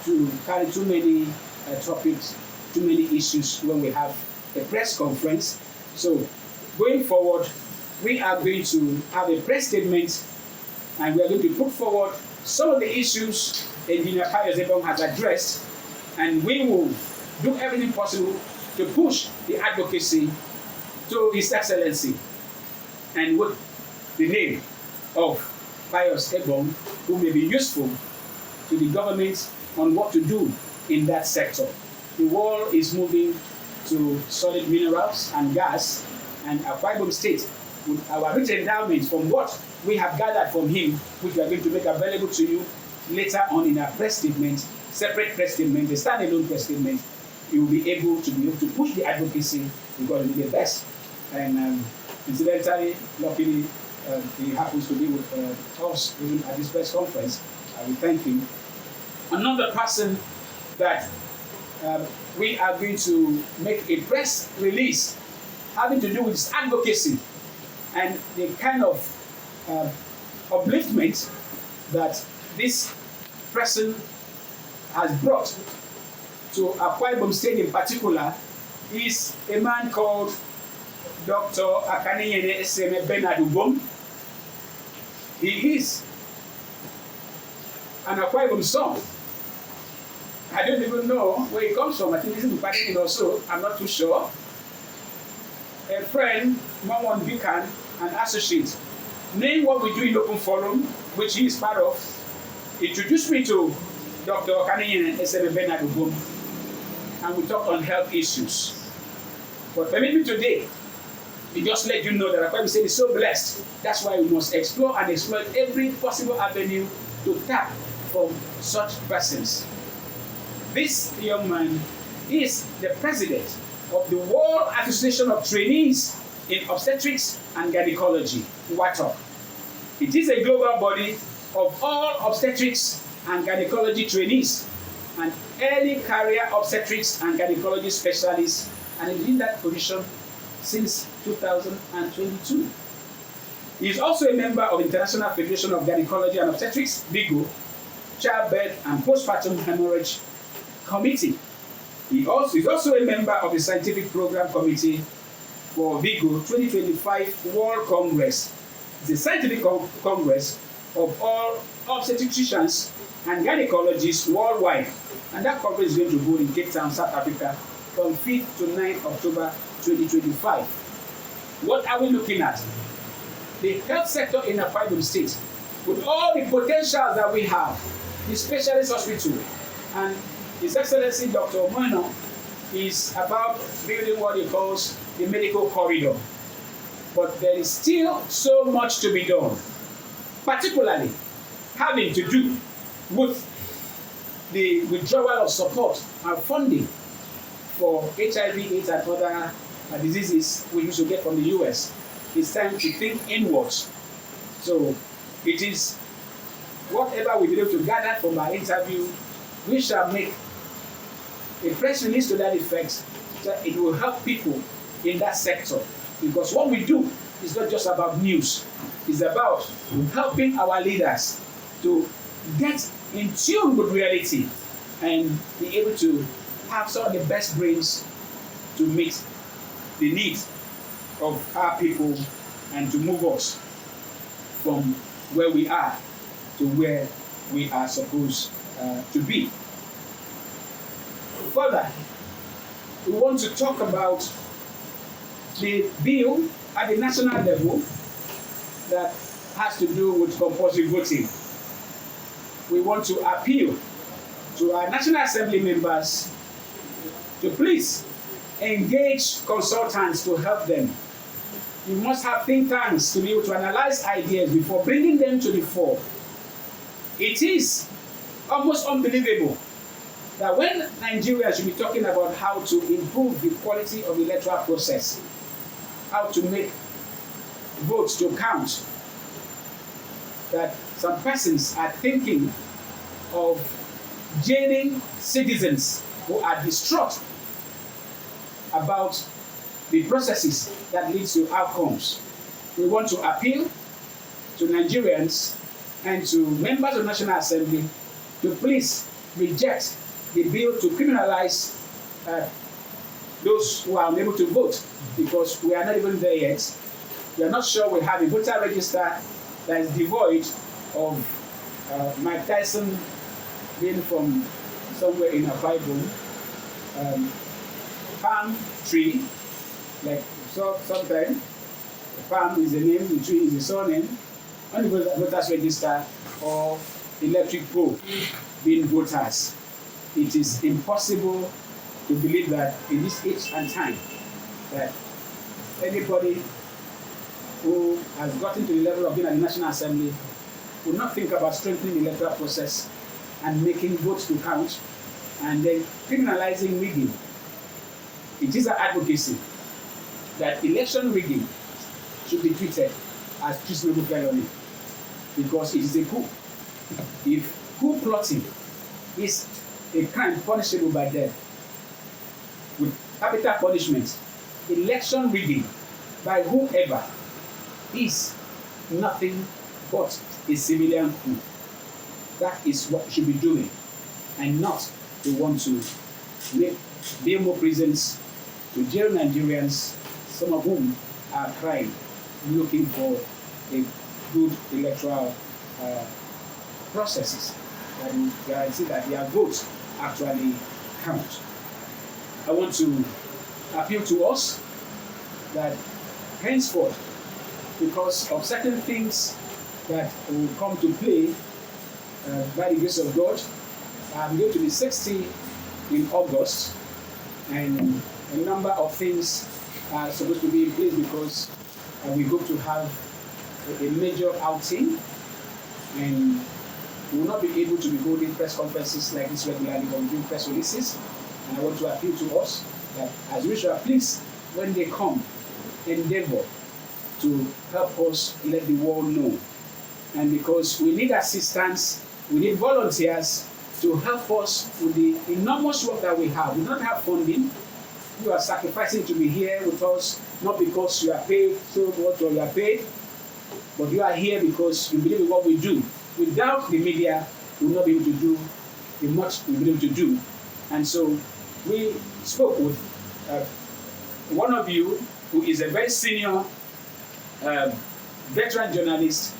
too many topics, too many issues when we have a press conference. So going forward, we are going to have a press statement, and we are going to put forward some of the issues Engineer Pius Ibom has addressed, and we will do everything possible to push the advocacy to His Excellency and with the name of Pius Ibom, who may be useful to the government on what to do in that sector. The world is moving to solid minerals and gas, and Akwa Ibom State, with our rich endowments from what we have gathered from him, which we are going to make available to you later on in our press statement, separate press statement, a standalone press statement, you will be able to push the advocacy because it will be the best. And incidentally, luckily, he happens to be with us even at this press conference. I will thank him. Another person that we are going to make a press release having to do with his advocacy and the kind of upliftment that this person has brought to Akwa Ibom State in particular is a man called Dr. Akaninyene Eseme Bernard Ubom. He is an Akwa Ibom son. I don't even know where he comes from. I think he's in Paddington also. I'm not too sure. A friend, Mamon Buchan, an associate, knowing what we do in Open Forum, which he is part of, introduced me to Dr. Akaninyene Eseme Bernard Ubom, and we talked on health issues. But permit me today It just let you know that Akwa Ibom State is so blessed. That's why we must explore and exploit every possible avenue to tap from such persons. This young man is the president of the World Association of Trainees in Obstetrics and Gynecology, WATOG. It is a global body of all obstetrics and gynecology trainees and early career obstetrics and gynecology specialists, and is in that position since 2022. He is also a member of International Federation of Gynecology and Obstetrics, (VIGO), Childbirth and Postpartum Hemorrhage Committee. He is also a member of the Scientific Program Committee for VIGO 2025 World Congress, the scientific congress of all obstetricians and gynecologists worldwide. And that conference is going to hold in Cape Town, South Africa, from 5th to 9th October 2025. What are we looking at? The health sector in Akwa Ibom State, with all the potentials that we have, the specialist hospital, and His Excellency Dr. Moino is about building what he calls the medical corridor. But there is still so much to be done, particularly having to do with the withdrawal of support and funding for HIV/AIDS and other diseases we used to get from the US. It's time to think inwards. So it is whatever we be able to gather from our interview, we shall make a press release to that effect, so it will help people in that sector. Because what we do is not just about news, it's about helping our leaders to get in tune with reality and be able to have some of the best brains to meet the needs of our people and to move us from where we are to where we are supposed to be. Further, we want to talk about the bill at the national level that has to do with compulsory voting. We want to appeal to our National Assembly members to please engage consultants to help them. You must have think tanks to be able to analyze ideas before bringing them to the fore. It is almost unbelievable that when Nigerians should be talking about how to improve the quality of the electoral process, how to make votes to count, that some persons are thinking of jailing citizens who are distraught about the processes that lead to outcomes. We want to appeal to Nigerians and to members of the National Assembly to please reject the bill to criminalize those who are unable to vote, because we are not even there yet. We are not sure we have a voter register that is devoid of Mike Tyson being from somewhere in Akwa Ibom, palm tree, like so sometimes the palm is the name, the tree is the surname, on the voters register, or electric pole being voters. It is impossible to believe that in this age and time that anybody who has gotten to the level of being at the National Assembly will not think about strengthening the electoral process and making votes to count and then criminalizing rigging. It is our advocacy that election rigging should be treated as treasonable felony, because it is a coup. If coup plotting is a crime punishable by death with capital punishment, election rigging by whoever is nothing but a civilian coup. That is what we should be doing, and not to want to build more prisons, to jail Nigerians, some of whom are crying, looking for a good electoral processes that will guarantee that their votes actually count. I want to appeal to us that henceforth, because of certain things that will come to play by the grace of God, I'm going to be 60 in August, and a number of things are supposed to be in place because we hope to have a major outing, and we will not be able to be holding press conferences like this regularly, but we do press releases. And I want to appeal to us that, as usual, please, when they come, endeavor to help us let the world know. And because we need assistance, we need volunteers to help us with the enormous work that we have. We don't have funding. You are sacrificing to be here with us, not because you are paid so much or you are paid, but you are here because you believe in what we do. Without the media, we will not be able to do the much we will be able to do. And so we spoke with one of you who is a very senior veteran journalist.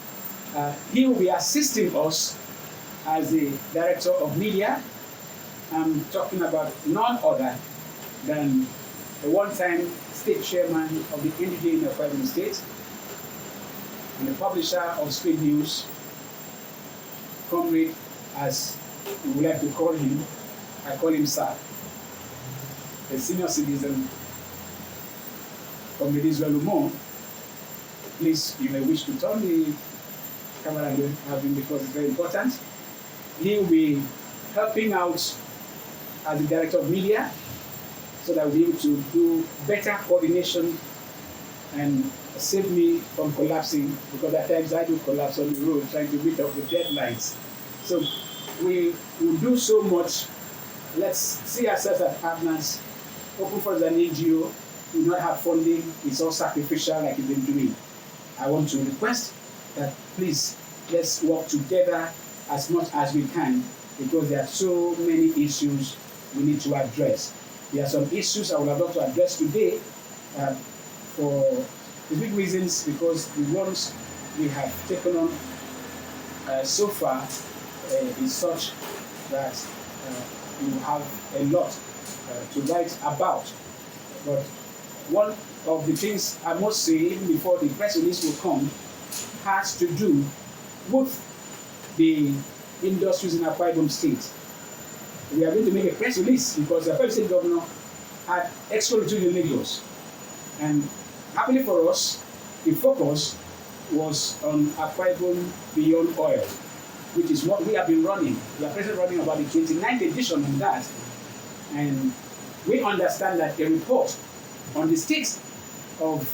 He will be assisting us as the director of media. I'm talking about none other than the one-time state chairman of the NDJ in Akwa Ibom State and the publisher of Street News, comrade, as we would like to call him. I call him Sir, a senior citizen, comrade Israel Umo. Please, you may wish to turn the camera and have him because it's very important. He will be helping out as the director of media so that we'll be able to do better coordination and save me from collapsing, because at times I do collapse on the road trying to meet up with deadlines. So we will do so much. Let's see ourselves as partners. Open for an NGO, we do not have funding, it's all sacrificial like you've been doing. I want to request that please, let's work together as much as we can, because there are so many issues we need to address. There are some issues I would have loved to address today for specific reasons, because the ones we have taken on so far is such that you have a lot to write about. But one of the things I must say, even before the press release will come, has to do with the industries in Akwa Ibom State. We are going to make a press release because the Akwa Ibom State governor had exclusively in Lagos. And happily for us, the focus was on Akwa Ibom Beyond Oil, which is what we have been running. We are presently running about the 29th edition on that. And we understand that a report on the state of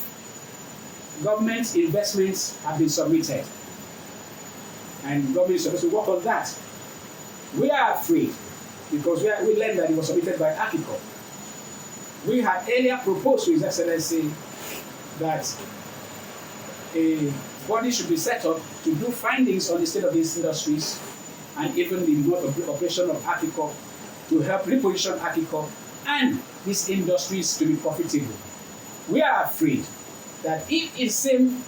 government investments have been submitted. And government is supposed to work on that. We are afraid because we learned that it was submitted by Akwa. We had earlier proposed to His Excellency that a body should be set up to do findings on the state of these industries and even the mode of operation of Akwa to help reposition Akwa and these industries to be profitable. We are afraid that if the same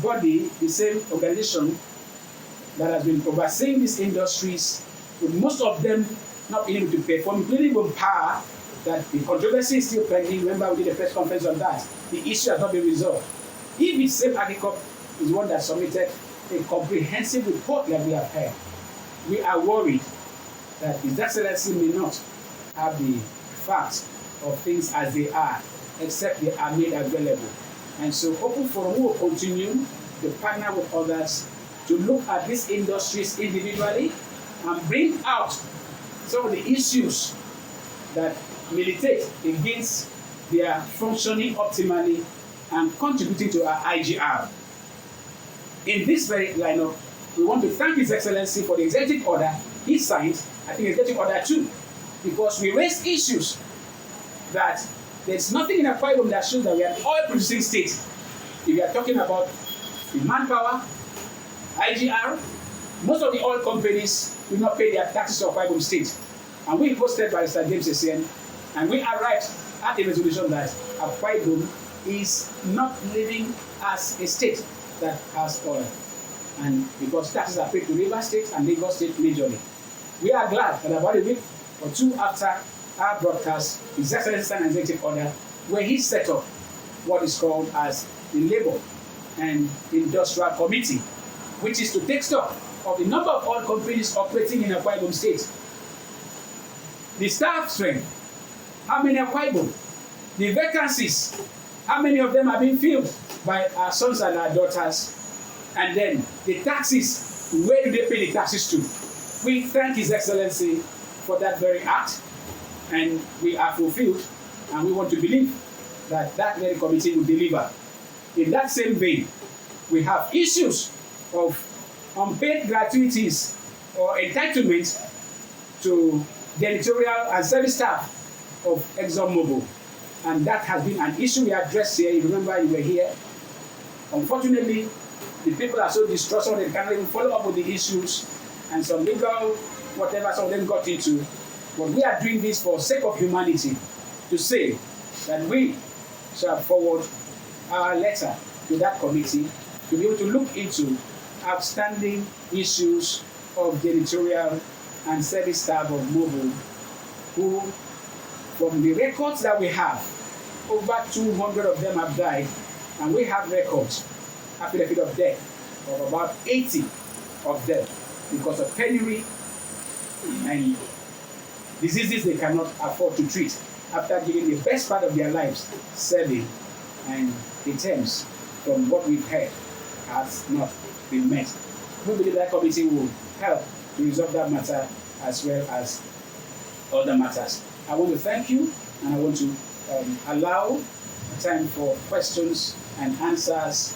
body, the same organization that has been overseeing these industries, with most of them not being able to perform, including even power, that the controversy is still pending. Remember, we did a press conference on that. The issue has not been resolved. If the same Akwa is one that submitted a comprehensive report that we have heard, we are worried that His Excellency may not have the facts of things as they are, except they are made available. And so Open Forum will continue to partner with others to look at these industries individually and bring out some of the issues that militate against their functioning optimally and contributing to our IGR. In this very lineup, we want to thank His Excellency for the executive order he signed, I think executive order 2, because we raised issues that there's nothing in Akwa Ibom that shows that we are an oil-producing state. If you are talking about the manpower, IGR, most of the oil companies do not pay their taxes to Akwa Ibom State. And we hosted by Mr. James Essien, and we arrived at a resolution that Akwa Ibom is not living as a state that has oil. And because taxes are paid to River State and Lagos State majorly. We are glad that about a week or two after our broadcast, His Excellency signed an executive order where he set up what is called as the Labour and Industrial Committee, which is to take stock of the number of oil companies operating in Akwa Ibom State, the staff strength, how many Akwa Ibom, the vacancies, How many of them are being filled by our sons and our daughters? And then the taxes, where do they pay the taxes to? We thank His Excellency for that very act, and we are fulfilled, and we want to believe that that very committee will deliver. In that same vein, we have issues of unpaid gratuities or entitlements to the editorial and service staff of ExxonMobil. And that has been an issue we addressed here. You remember you were here. Unfortunately, the people are so distrustful they cannot even follow up with the issues, and some legal whatever some of them got into. But we are doing this for the sake of humanity, to say that we shall forward our letter to that committee to be able to look into outstanding issues of the editorial and service staff of Mobil, who, from the records that we have, over 200 of them have died, and we have records, affidavit of death, of about 80 of them because of penury and diseases they cannot afford to treat after giving the best part of their lives serving, and the terms, from what we've heard, has not been met. We believe that committee will help to resolve that matter as well as other matters. I want to thank you, and I want to allow time for questions and answers.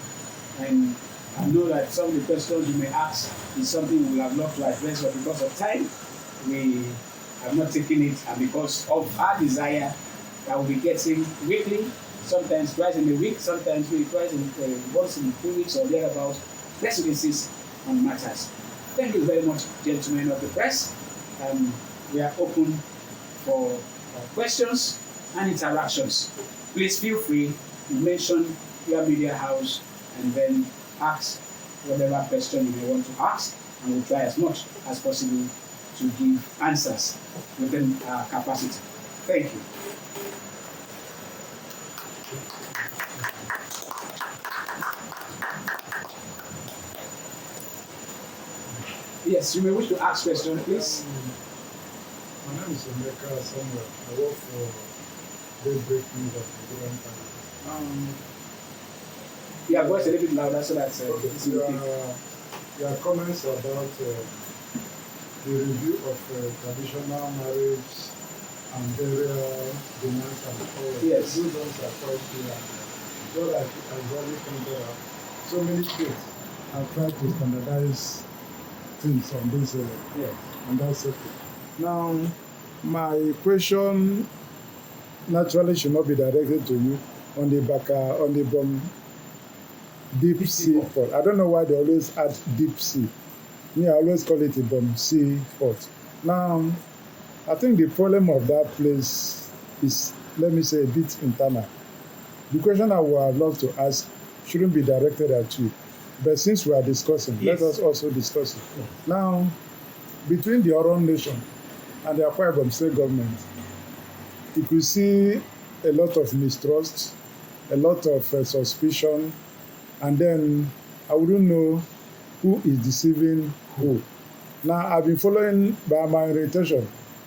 And I know that some of the questions you may ask is something we will have loved to address, but because of time, we have not taken it, and because of our desire that we'll be getting weekly, sometimes twice in a week, sometimes maybe twice in once in 2 weeks or thereabouts, press releases on matters. Thank you very much, gentlemen of the press. We are open for questions and interactions. Please feel free to mention your media house and then ask whatever question you may want to ask, and we'll try as much as possible to give answers within our capacity. Thank you. Yes, you may wish to ask questions, please. My name is Emeka Samuel. I work for Daybreak News at the Nigerian Times. Yeah, voice a little bit louder so that your comments about the review of traditional marriage and burial demands and all. Yes. Those ones are quite clear. What I really pointed out, so many states have tried to standardize things on this and that's okay. Now, my question naturally should not be directed to you on the Ibom deep sea port. I don't know why they always add deep sea. Me, I always call it Ibom sea port. Now, I think the problem of that place is, let me say, a bit internal. The question I would have loved to ask shouldn't be directed at you. But since we are discussing, yes, let us also discuss it. Yeah. Now, between the Oron Nation and the Akwa Ibom state government, you could see a lot of mistrust, a lot of suspicion, and then I wouldn't know who is deceiving who. Now, I've been following, by my orientation,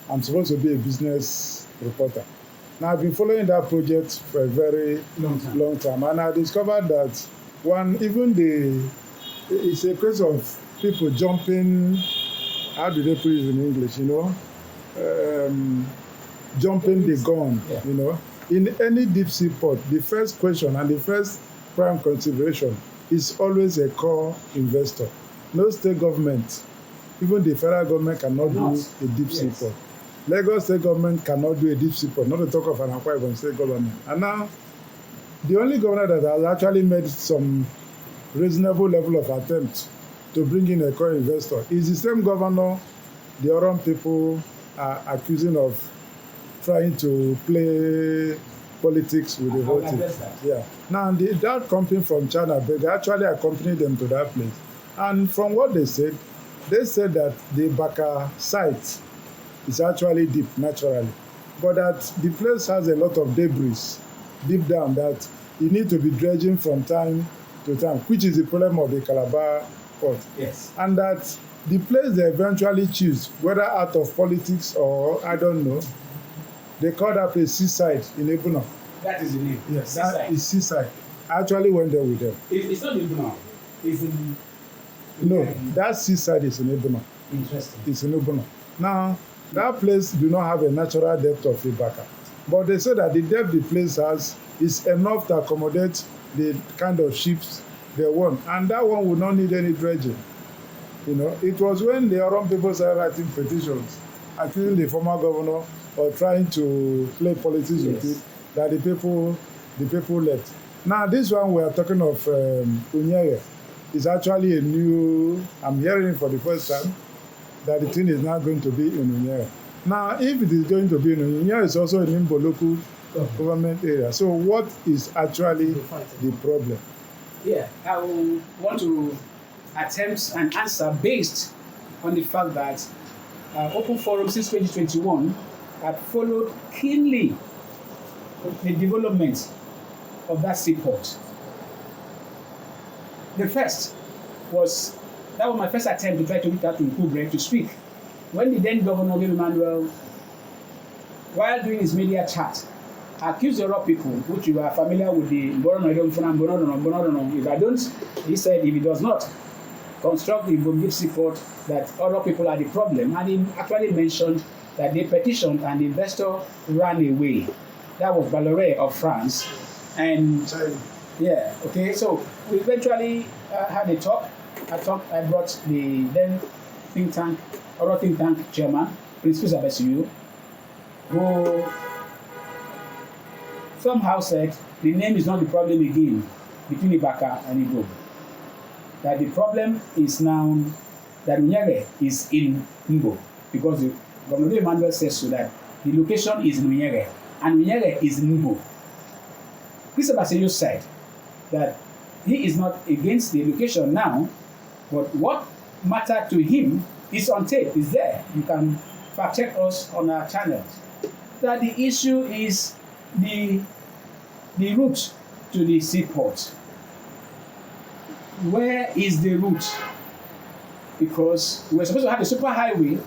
I'm supposed to be a business reporter. Now, I've been following that project for a very long time, and I discovered that it's a case of people jumping, how do they put it in English, jumping the gun, In any deep sea port, the first question and the first prime consideration is always a core investor. No state government, even the federal government cannot do a deep sea port. Lagos state government cannot do a deep sea port, not to talk of an Akwa Ibom state government. And now, the only governor that has actually made some reasonable level of attempt to bring in a core investor is the same governor the Oron people are accusing of trying to play politics with the whole thing. Yeah. Now, that company from China, they actually accompanied them to that place. And from what they said that the Baka site is actually deep naturally, but that the place has a lot of debris deep down that you need to be dredging from time to time, which is the problem of the Calabar port. Yes. And that the place they eventually choose, whether out of politics or I don't know, they call that place seaside in Ibom. That is the name. Yes, Seaside. that is seaside. I actually went there with them. It's not in Ibom. It's in. No, that seaside is in Ibom. Interesting. It's in Ibom. Now, that place do not have a natural depth of Ibaka. But they say that the depth the place has is enough to accommodate the kind of ships they want. And that one would not need any dredging. You know, it was when the Oron people started writing petitions, accusing the former governor of trying to play politics with it, that the people left. Now, this one we are talking of Unyere is actually a new, I'm hearing it for the first time, that the thing is now going to be in Unyere. Now, if it is going to be in Unyere, it's also in Imbo local government area. So what is actually the problem? Yeah, I will want to attempt an answer based on the fact that Open Forum since 2021 had followed keenly the development of that seaport. The first was, that was my first attempt to try to reach out to Nkubre to speak. When the then governor, Emmanuel, while doing his media chat, accused the Europe people, which you are familiar with the if I don't, he said if he does not construct the Ibom seaport, that other people are the problem. And he actually mentioned that they petitioned and the investor ran away. That was Bolloré of France. And yeah, okay, so we eventually had a talk. I brought the then think tank chairman, Prince Ikot Abasi, who somehow said the name is not the problem again between Ibaka and Ibom. That the problem is now that Unyere is in Igbo, because the Governor Emmanuel says so, that the location is in Unyere and Unyere is in Igbo. Ikot Abasi said that he is not against the location now, but what mattered to him is on tape, is there. You can fact check us on our channels. That the issue is the route to the seaport. Where is the route? Because we were supposed to have a super highway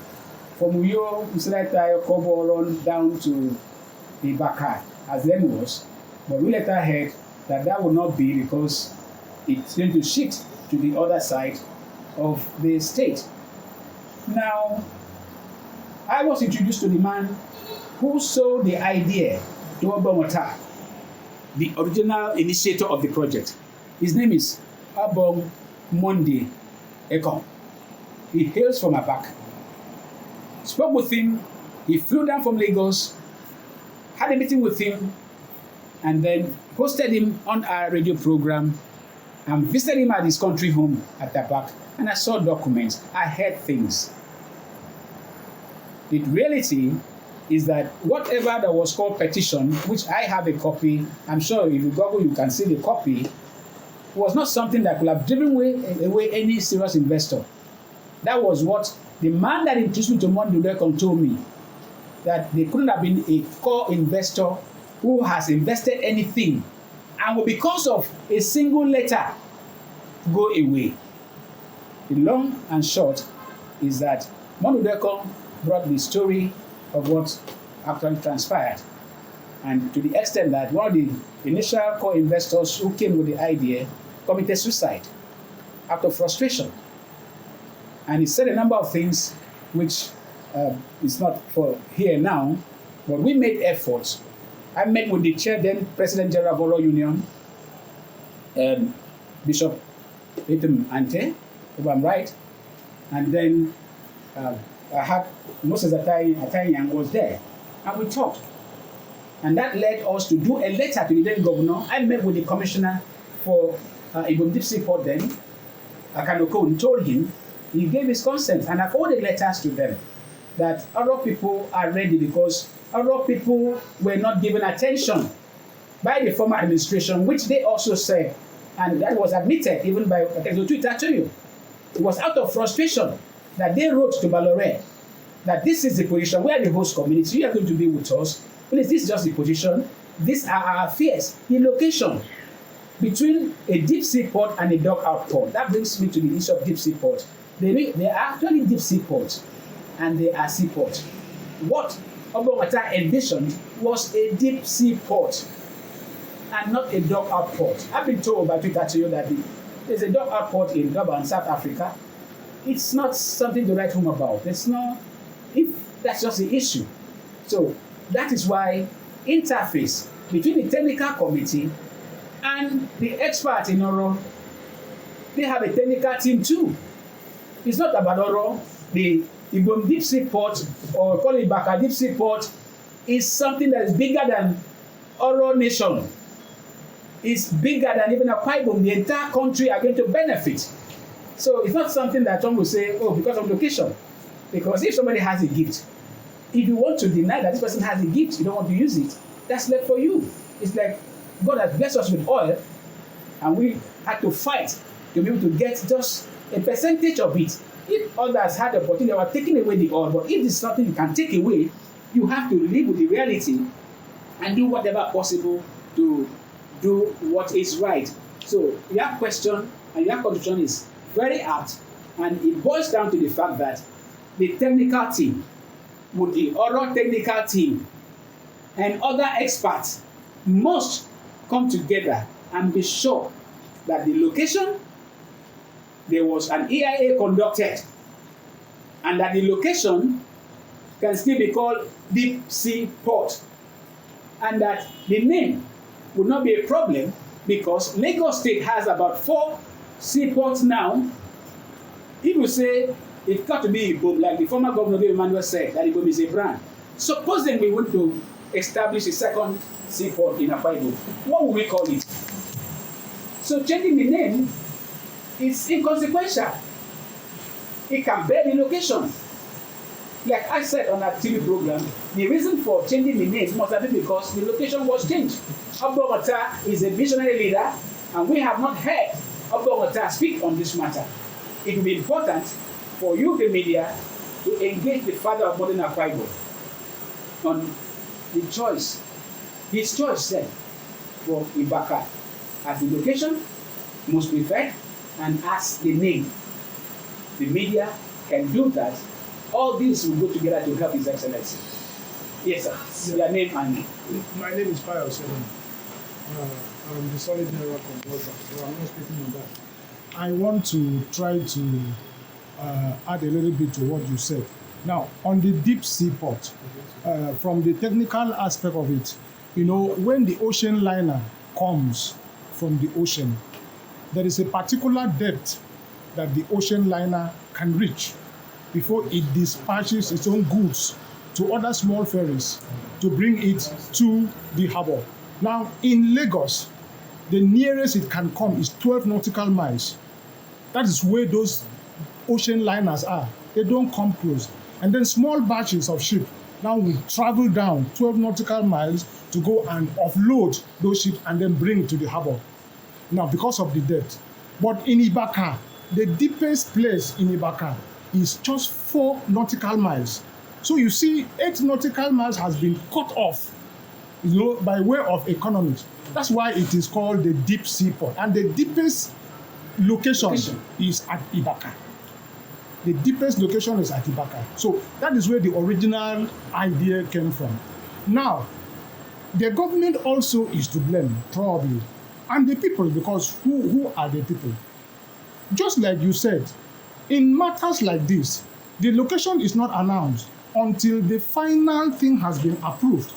from Uyo, Usileta, Kobo, down to the Ibaka, as then was, but we later heard that that would not be because it's going to shift to the other side of the state. Now, I was introduced to the man who sold the idea to Obomota, the original initiator of the project. His name is Abong Monday Ekong. He hails from Abak. Spoke with him. He flew down from Lagos, had a meeting with him, and then hosted him on our radio program and visited him at his country home at Abak. And I saw documents. I heard things. The reality is that whatever that was called petition, which I have a copy, I'm sure if you Google you can see the copy, was not something that could have driven away any serious investor. That was what the man that introduced me to Mondulekon told me, that there couldn't have been a core investor who has invested anything and will, because of a single letter, go away. The long and short is that Mondulekon brought the story of what actually transpired. And to the extent that one of the initial core investors who came with the idea committed suicide out of frustration. And he said a number of things which is not for here now, but we made efforts. I met with the chair, then President General of Oro Union, Bishop Etem Ante, if I'm right, and then I had Moses Atayang was there, and we talked. And that led us to do a letter to the then governor. I met with the commissioner for Ibom Deep Seaport then, Akanoko, and told him, he gave his consent, and I forwarded letters to them that other people are ready because other people were not given attention by the former administration, which they also said, and that was admitted even by Twitter to you. It was out of frustration that they wrote to Bolloré that this is the position, we are the host community, you are going to be with us. Please, this is just the position. These are our fears. The location between a deep sea port and a dock out port. That brings me to the issue of deep sea port. They are actually deep sea ports and they are seaports. What Obomata envisioned was a deep sea port and not a dock-out port. I've been told by Twitter to you that there's a dock-out port in Durban, South Africa. It's not something to write home about. It's not, if that's just the issue. So that is why interface between the technical committee and the expert in Oro, they have a technical team too. It's not about Oro. The Ibom deep sea port, or call it Baka deep sea port, is something that is bigger than Oro nation. It's bigger than even Akwa Ibom. The entire country are going to benefit. So it's not something that one will say, oh, because of location. Because if somebody has a gift, if you want to deny that this person has a gift, you don't want to use it, that's left for you. It's like God has blessed us with oil, and we had to fight to be able to get just a percentage of it. If others had the opportunity, they were taking away the oil. But if it's something you can take away, you have to live with the reality and do whatever possible to do what is right. So your question and your contribution is very apt, and it boils down to the fact that the technical team, with the oral technical team and other experts, must come together and be sure that the location, there was an EIA conducted, and that the location can still be called deep sea port, and that the name would not be a problem because Lagos State has about 4 seaports now. If you say it's got to be Ibom, like the former governor Emmanuel said, that Ibom is a brand. Supposing we want to establish a second seaport in Akwa Ibom, what would we call it? So changing the name is inconsequential. It can bear the location. Like I said on our TV program, the reason for changing the name must have been because the location was changed. Obot is a visionary leader, and we have not heard Obot speak on this matter. It will be important for you, the media, to engage the father of modern Akwa Ibom on the choice, his choice said, for Ibaka as the location most preferred and as the name. The media can do that. All these will go together to help His Excellency. Yes, sir. Your name and My name is Payo Seven. I'm the solid general consultant, so I'm not speaking on that. I want to try to add a little bit to what you said. Now, on the deep sea port, from the technical aspect of it, you know, when the ocean liner comes from the ocean, there is a particular depth that the ocean liner can reach before it dispatches its own goods to other small ferries to bring it to the harbor. Now, in Lagos, the nearest it can come is 12 nautical miles. That is where those ocean liners are. They don't come close. And then small batches of ships now will travel down 12 nautical miles to go and offload those ships and then bring it to the harbor. Now, because of the depth. But in Ibaka, the deepest place in Ibaka is just 4 nautical miles. So you see, 8 nautical miles has been cut off, you know, by way of economics. That's why it is called the deep sea port. And the deepest location is at Ibaka. The deepest location is at Ibaka. So that is where the original idea came from. Now, the government also is to blame, probably, and the people, because who are the people? Just like you said, in matters like this, the location is not announced until the final thing has been approved.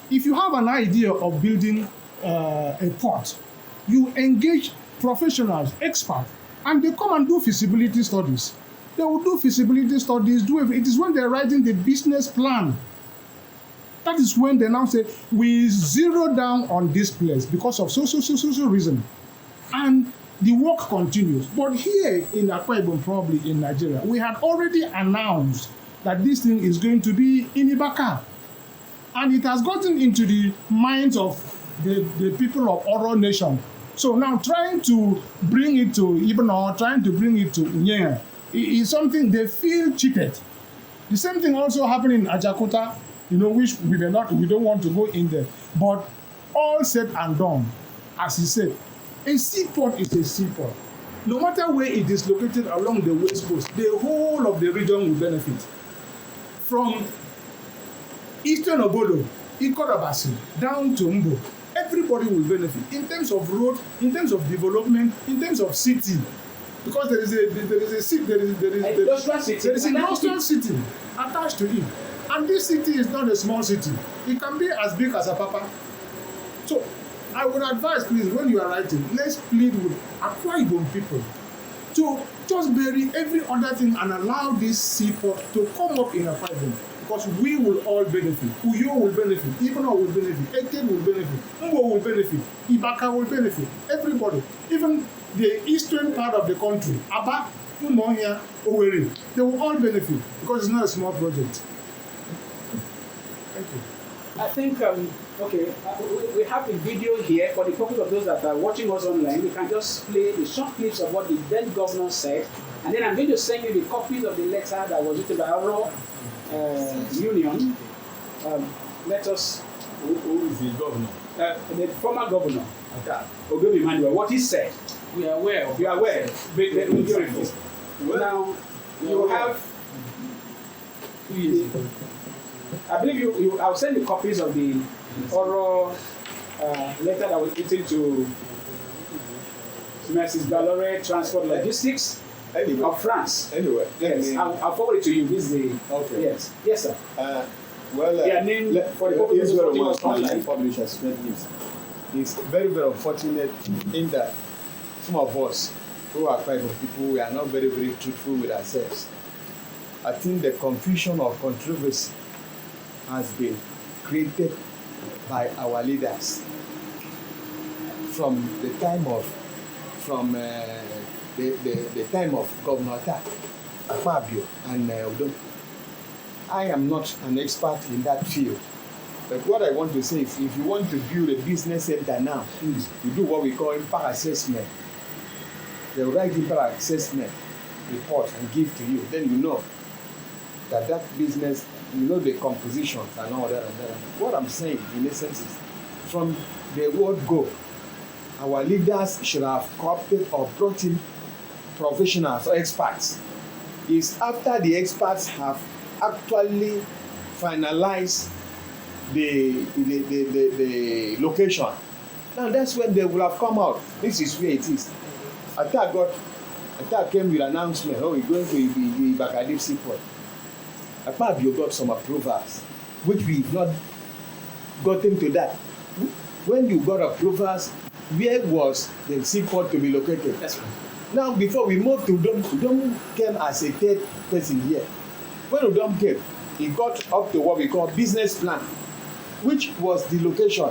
If you have an idea of building a port, you engage professionals, experts, and they come and do feasibility studies. They will do feasibility studies, it is when they're writing the business plan. That is when they now say, we zero down on this place because of so reason. And the work continues. But here in Akwa Ibom, probably in Nigeria, we had already announced that this thing is going to be in Ibaka. And it has gotten into the minds of the people of Oro Nation. So now trying to bring it to Ibom or trying to bring it to Unyenya is something they feel cheated. The same thing also happened in Ajakuta, you know, which we don't want to go in there. But all said and done, as he said, a seaport is a seaport. No matter where it is located along the west coast, the whole of the region will benefit. From eastern Obodo, Ikot Abasi, down to Mbo, everybody will benefit in terms of road, in terms of development, in terms of city. Because there is a industrial city attached to it. And this city is not a small city. It can be as big as Apapa. So I would advise, please, when you are writing, let's plead with Akwa Ibom people to just bury every other thing and allow this seaport to come up in Akwa Ibom. Because we will all benefit. Uyo will benefit. Ibom will benefit. Eke will benefit. Mbo will benefit. Ibaka will benefit. Everybody. Even the eastern part of the country, Aba, Umuahia, Owerri, they will all benefit because it's not a small project. Thank you. I think, we have a video here for the purpose of those that are watching us online. We can just play the short clips of what the then governor said, and then I'm going to send you the copies of the letter that was written by our union. Let us. Who is the governor? The former governor, Ogobi Emmanuel. What he said. We are aware of. You are aware. Now, you have. 2 years ago. I believe I'll send the copies of the oral letter that was written to Mrs. Valore Transport Logistics of France. Anyway, Yes, I'll forward it to you. This is the. Okay. Yes, sir. Their name for the purpose of Israel was online publisher spread news. It's very, very unfortunate in that some of us who are quite of people, we are not very, very truthful with ourselves. I think the confusion or controversy has been created by our leaders from the time of the time of Governor Fabio and Udom. I am not an expert in that field, but what I want to say is, if you want to build a business center now, you do what we call impact assessment. They will write impact assessment report and give to you. Then you know that business, you know the compositions and all that and that. What I'm saying in essence is, from the word go, our leaders should have coopted or brought in professionals or experts. It's after the experts have actually finalized the location. Now that's when they will have come out. This is where it is. Attack came with an announcement, we're going to the Bakadif Seaport. Apart, you got some approvals, which we've not gotten to that. When you got approvals, where was the seaport to be located? That's right. Now, before we moved to Udom came as a third person here. When Udom came, he got up to what we call business plan, which was the location.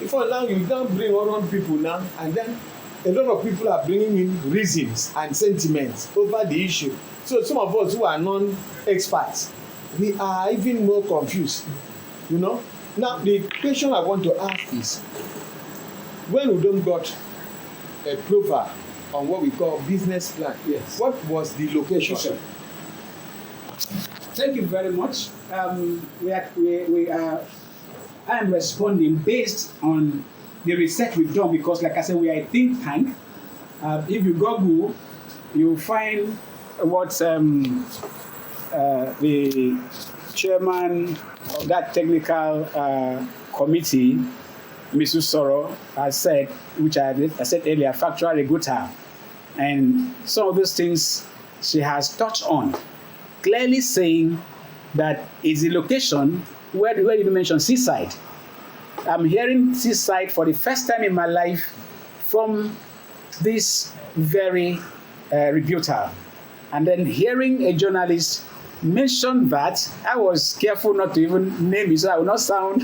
Before now, you don't bring around people now, and then a lot of people are bringing in reasons and sentiments over the issue. So some of us who are non-experts, we are even more confused, you know. Now, the question I want to ask is, when Udom got approval on what we call business plan, yes, what was the location? Thank you very much. I am responding based on the research we've done, because, like I said, we are a think tank. If you Google, you'll find what the chairman of that technical committee, Mrs. Soro, has said, which I said earlier, factual reguta. And some of those things she has touched on, clearly saying that it's the location where did you mention seaside? I'm hearing seaside for the first time in my life from this very rebuttal. And then hearing a journalist mention that, I was careful not to even name it, so I will not sound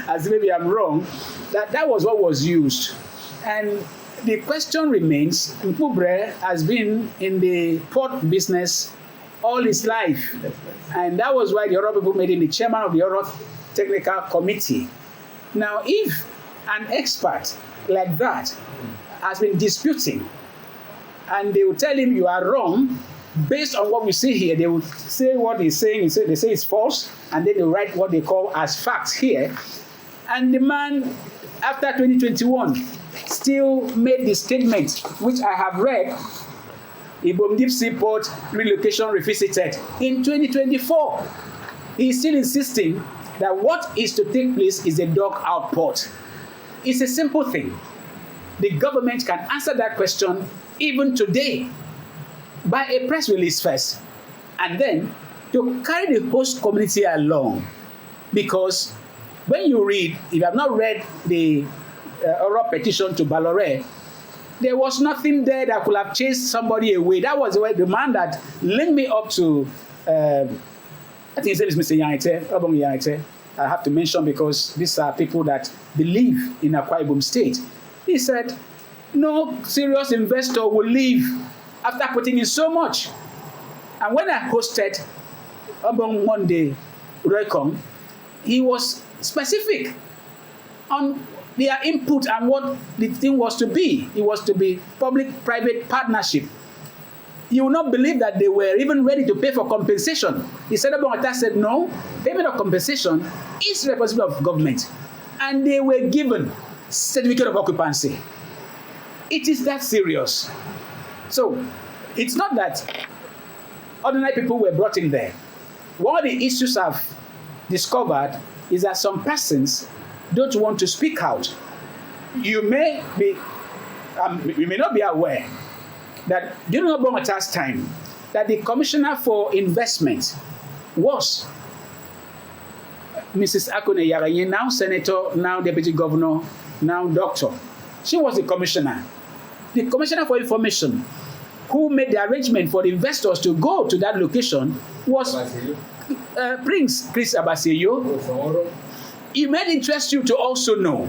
as maybe I'm wrong. That was what was used. And the question remains, Mpubre has been in the port business all his life. And that was why the Oro people made him the chairman of the Oro Technical Committee. Now, if an expert like that has been disputing, and they will tell him you are wrong, based on what we see here, they will say what he's saying, they say it's false, and then they write what they call as facts here. And the man, after 2021, still made the statement, which I have read, Ibom Deep Seaport relocation revisited in 2024. He is still insisting that what is to take place is a dock out port. it's a simple thing. The government can answer that question even today by a press release first, and then to carry the host community along. Because when you read, if you have not read the oral petition to Balore, there was nothing there that could have chased somebody away. That was the man that linked me up to, I think his name is Mr. Yanite, Obong Yanite. I have to mention because these are people that believe in Akwa Ibom State. He said, no serious investor will leave after putting in so much. And when I hosted Obong one day, Roycom, he was specific on their input and what the thing was to be. It was to be public-private partnership. You will not believe that they were even ready to pay for compensation. He said, said, no, payment of compensation is the responsibility of government. And they were given certificate of occupancy. It is that serious. So, it's not that ordinary people were brought in there. One of the issues I've discovered is that some persons don't want to speak out. You may not be aware that during Obongata's time, that the Commissioner for Investment was Mrs. Akone Yaranye, now Senator, now Deputy Governor, now Doctor. She was the Commissioner. The Commissioner for Information, who made the arrangement for the investors to go to that location, was Prince Chris Abasi. It may interest you to also know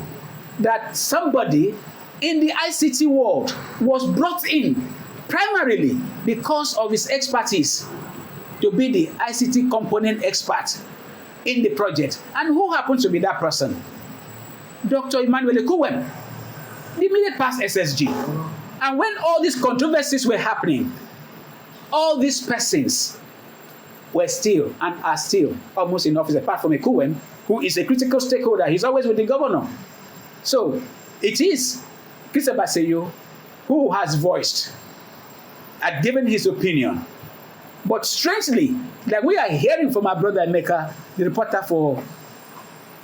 that somebody in the ICT world was brought in primarily because of his expertise to be the ICT component expert in the project. And who happens to be that person? Dr. Emmanuel Ekuwem, the immediate past SSG. And when all these controversies were happening, all these persons were still and are still almost in office, apart from Ekuwem, who is a critical stakeholder. He's always with the governor. So it is Chris Abaseyo who has voiced, had given his opinion. But strangely, like we are hearing from our brother Emeka, the reporter for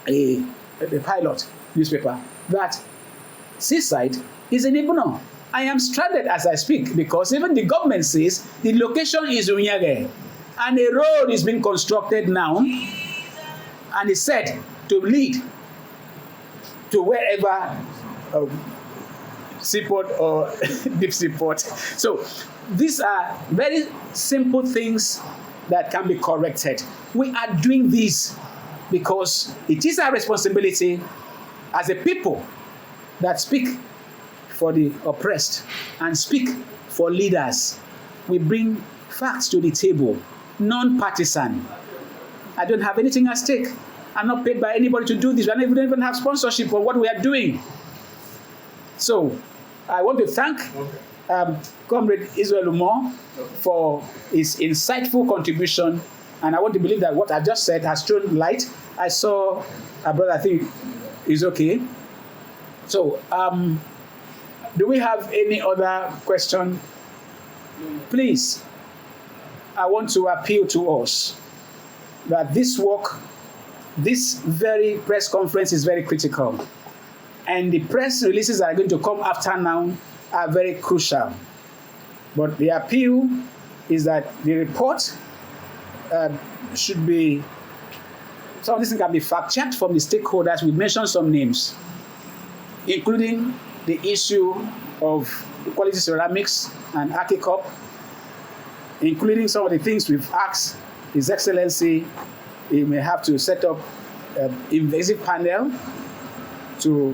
the Pilot newspaper, that Seaside is in Ibom. I am stranded as I speak because even the government says the location is Unyage and a road is being constructed now and is said to lead to wherever seaport or deep seaport. So these are very simple things that can be corrected. We are doing this because it is our responsibility as a people that speak for the oppressed and speak for leaders. We bring facts to the table, non-partisan. I don't have anything at stake. I'm not paid by anybody to do this. We don't even have sponsorship for what we are doing. So I want to thank Comrade Israel Umar for his insightful contribution. And I want to believe that what I just said has thrown light. I saw a brother, I think, is okay. So, do we have any other question? Please, I want to appeal to us that this work, this very press conference is very critical. And the press releases that are going to come after now are very crucial. But the appeal is that the report should be, some of these things can be fact-checked from the stakeholders. We mentioned some names, including the issue of quality ceramics and Ikot, including some of the things we've asked His Excellency. He may have to set up an invasive panel to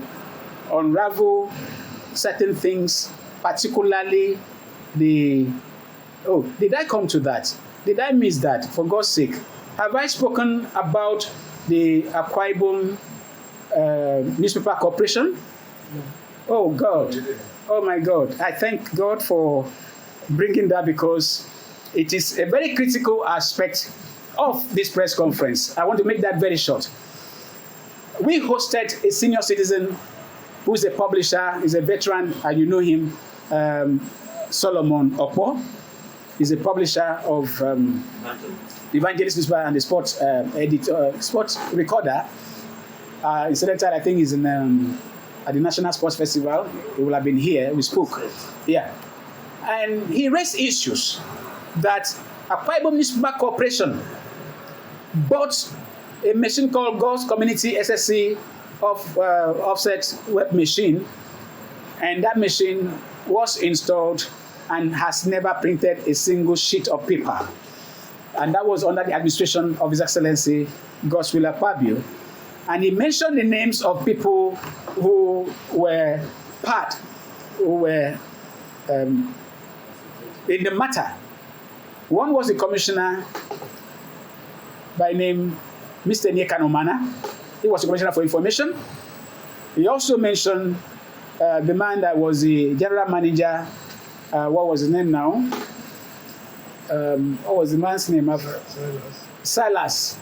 unravel certain things, particularly did I come to that? Did I miss that? For God's sake. Have I spoken about the Akwa Ibom Newspaper Corporation? No. Oh, God. Oh, my God. I thank God for bringing that because it is a very critical aspect of this press conference. I want to make that very short. We hosted a senior citizen who's a publisher, is a veteran, and you know him, Solomon Opo. He's a publisher of the Evangelist newspaper and the sports recorder. Incidentally, I think he's in at the National Sports Festival. He will have been here. We spoke. Yeah. And he raised issues that Akwa Ibom Municipal Corporation bought a machine called God's Community SSC offset web machine, and that machine was installed and has never printed a single sheet of paper. And that was under the administration of His Excellency Godswill Akpabio. And he mentioned the names of people who were in the matter. One was the commissioner by name Mr. Nyekanomana. He was the commissioner for information. He also mentioned the man that was the general manager. What was his name now? What was the man's name? Silas.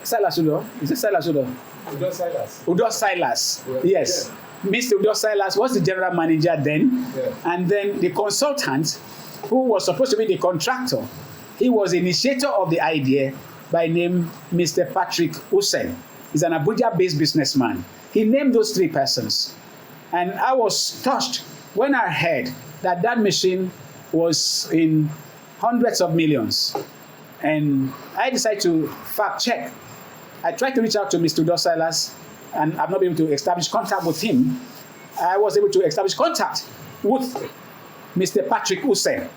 Silas Udo. Is it Silas Udo? Udo Silas. Udo Silas. Yeah. Yes. Yeah. Mr. Udo Silas was the general manager then. Yeah. And then the consultant, who was supposed to be the contractor, he was the initiator of the idea by name Mr. Patrick Hussein. He's an Abuja-based businessman. He named those three persons. And I was touched when I heard that that machine was in hundreds of millions. And I decided to fact check. I tried to reach out to Mr. Udo Silas, and I've not been able to establish contact with him. I was able to establish contact with Mr. Patrick Hussein.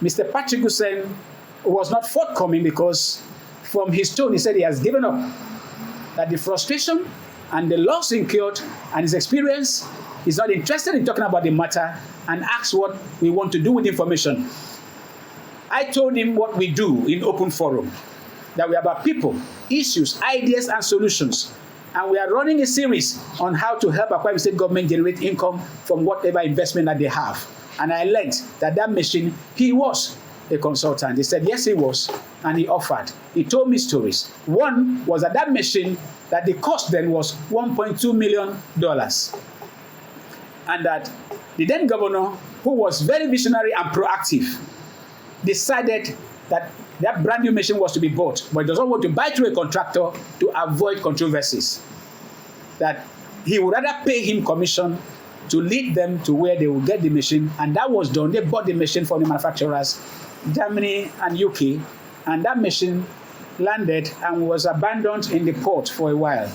Mr. Patrick Hussein was not forthcoming because from his tone, he said he has given up. That the frustration and the loss incurred and his experience, he's not interested in talking about the matter and asks what we want to do with the information. I told him what we do in open forum, that we are about people, issues, ideas, and solutions. And we are running a series on how to help Akwa Ibom State government generate income from whatever investment that they have. And I learned that that machine, he was a consultant. He said, yes, he was, and he offered. He told me stories. One was that machine, that the cost then was $1.2 million. And that the then governor, who was very visionary and proactive, decided that that brand new machine was to be bought, but does not want to buy through a contractor to avoid controversies. That he would rather pay him commission to lead them to where they will get the machine, and that was done. They bought the machine from the manufacturers, Germany and UK, and that machine landed and was abandoned in the port for a while.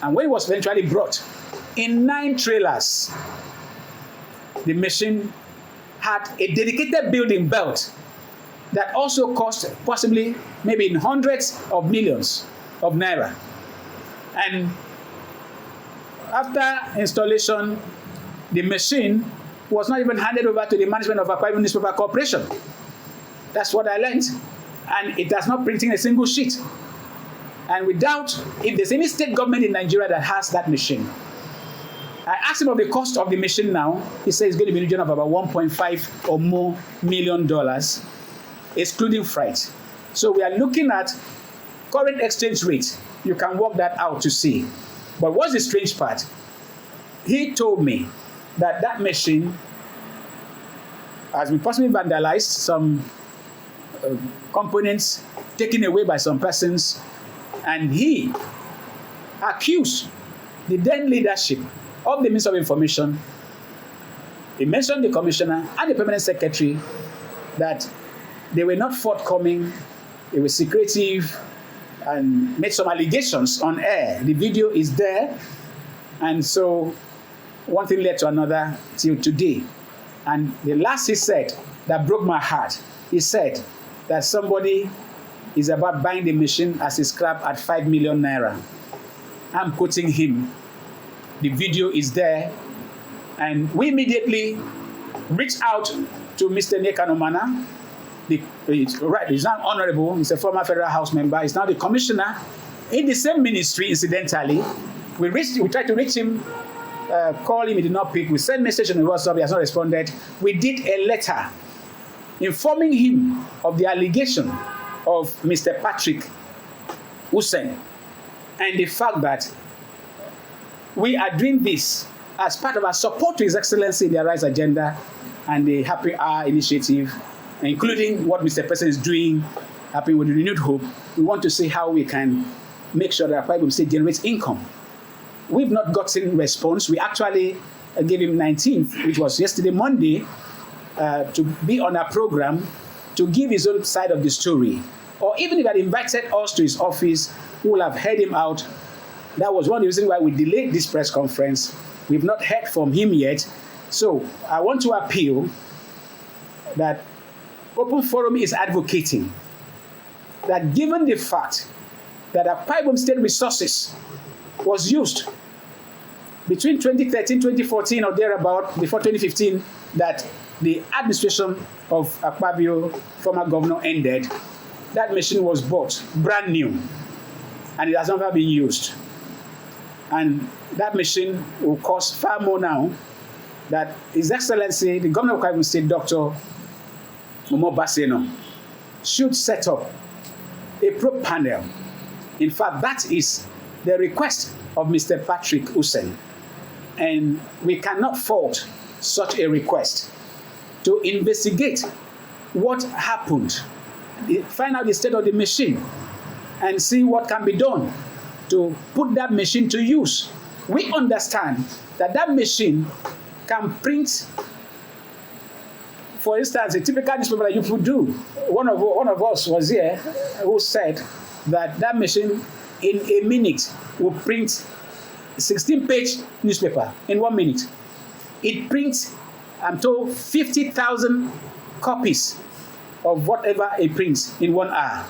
And when it was eventually brought in 9 trailers, the machine had a dedicated building belt that also cost possibly maybe in hundreds of millions of naira. And after installation, the machine was not even handed over to the management of Akwa Ibom Municipal Corporation. That's what I learned. And it does not printing a single sheet. And we doubt if there's any state government in Nigeria that has that machine. I asked him of the cost of the machine now. He said it's going to be in the region of about $1.5 or more million, excluding freight. So we are looking at current exchange rate. You can work that out to see. But what's the strange part? He told me that that machine has been possibly vandalized, some components taken away by some persons, and he accused the then leadership of the Ministry of Information. He mentioned the commissioner and the permanent secretary that they were not forthcoming, they were secretive, and made some allegations on air. The video is there, and so one thing led to another till today. And the last he said that broke my heart, he said that somebody is about buying the machine as a scrap at 5 million naira. I'm quoting him. The video is there, and we immediately reached out to Mr. Nyekanomana. He's not honorable, he's a former federal house member, he's now the commissioner in the same ministry, incidentally. We tried to reach him, call him, he did not pick. We sent message on the WhatsApp, he has not responded. We did a letter informing him of the allegation of Mr. Patrick Hussein and the fact that we are doing this as part of our support to His Excellency in the Rights Agenda and the Happy Hour initiative, including what Mr. President is doing, Happy with Renewed Hope. We want to see how we can make sure that Akwa Ibom State generates income. we've not gotten response. We actually gave him 19th, which was yesterday, Monday, to be on our program to give his own side of the story. Or even if he had invited us to his office, we will have heard him out. That was one reason why we delayed this press conference. We've not heard from him yet. So I want to appeal that Open Forum is advocating that given the fact that Akwa Ibom State resources was used between 2013, 2014 or thereabout, before 2015, that the administration of Akpabio, former governor, ended, that machine was bought brand new and it has never been used. And that machine will cost far more now. That His Excellency, the Governor of Akwa Ibom State, Dr. Obot, should set up a probe panel. In fact, that is the request of Mr. Patrick Hussein. And we cannot fault such a request to investigate what happened, find out the state of the machine, and see what can be done to put that machine to use. We understand that that machine can print, for instance, a typical newspaper that you would do. One of us was here who said that that machine in a minute will print 16-page newspaper in 1 minute. It prints, I'm told, 50,000 copies of whatever it prints in 1 hour.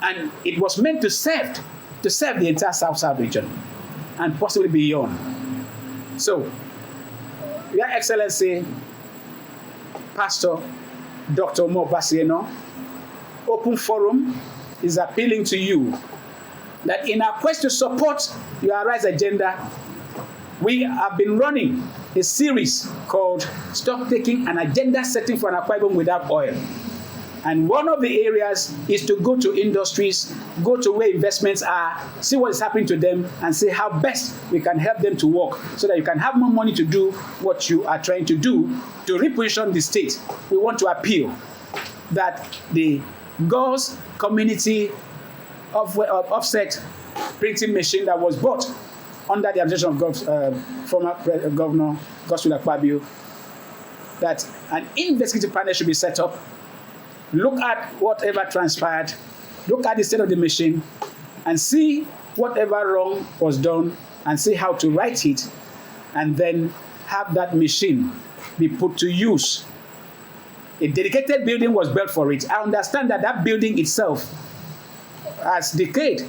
And it was meant to serve the entire South region and possibly beyond. So, Your Excellency, Pastor Dr. Obot, Open Forum is appealing to you that in our quest to support your Rise agenda, we have been running a series called Stop Taking an Agenda Setting for an Akwa Ibom Without Oil. And one of the areas is to go to industries, go to where investments are, see what is happening to them, and see how best we can help them to work so that you can have more money to do what you are trying to do to reposition the state. We want to appeal that the Gauls community of offset printing machine that was bought under the administration of former Governor Godswill Akpabio, that an investigative panel should be set up, look at whatever transpired, look at the state of the machine, and see whatever wrong was done, and see how to right it, and then have that machine be put to use. A dedicated building was built for it. I understand that that building itself has decayed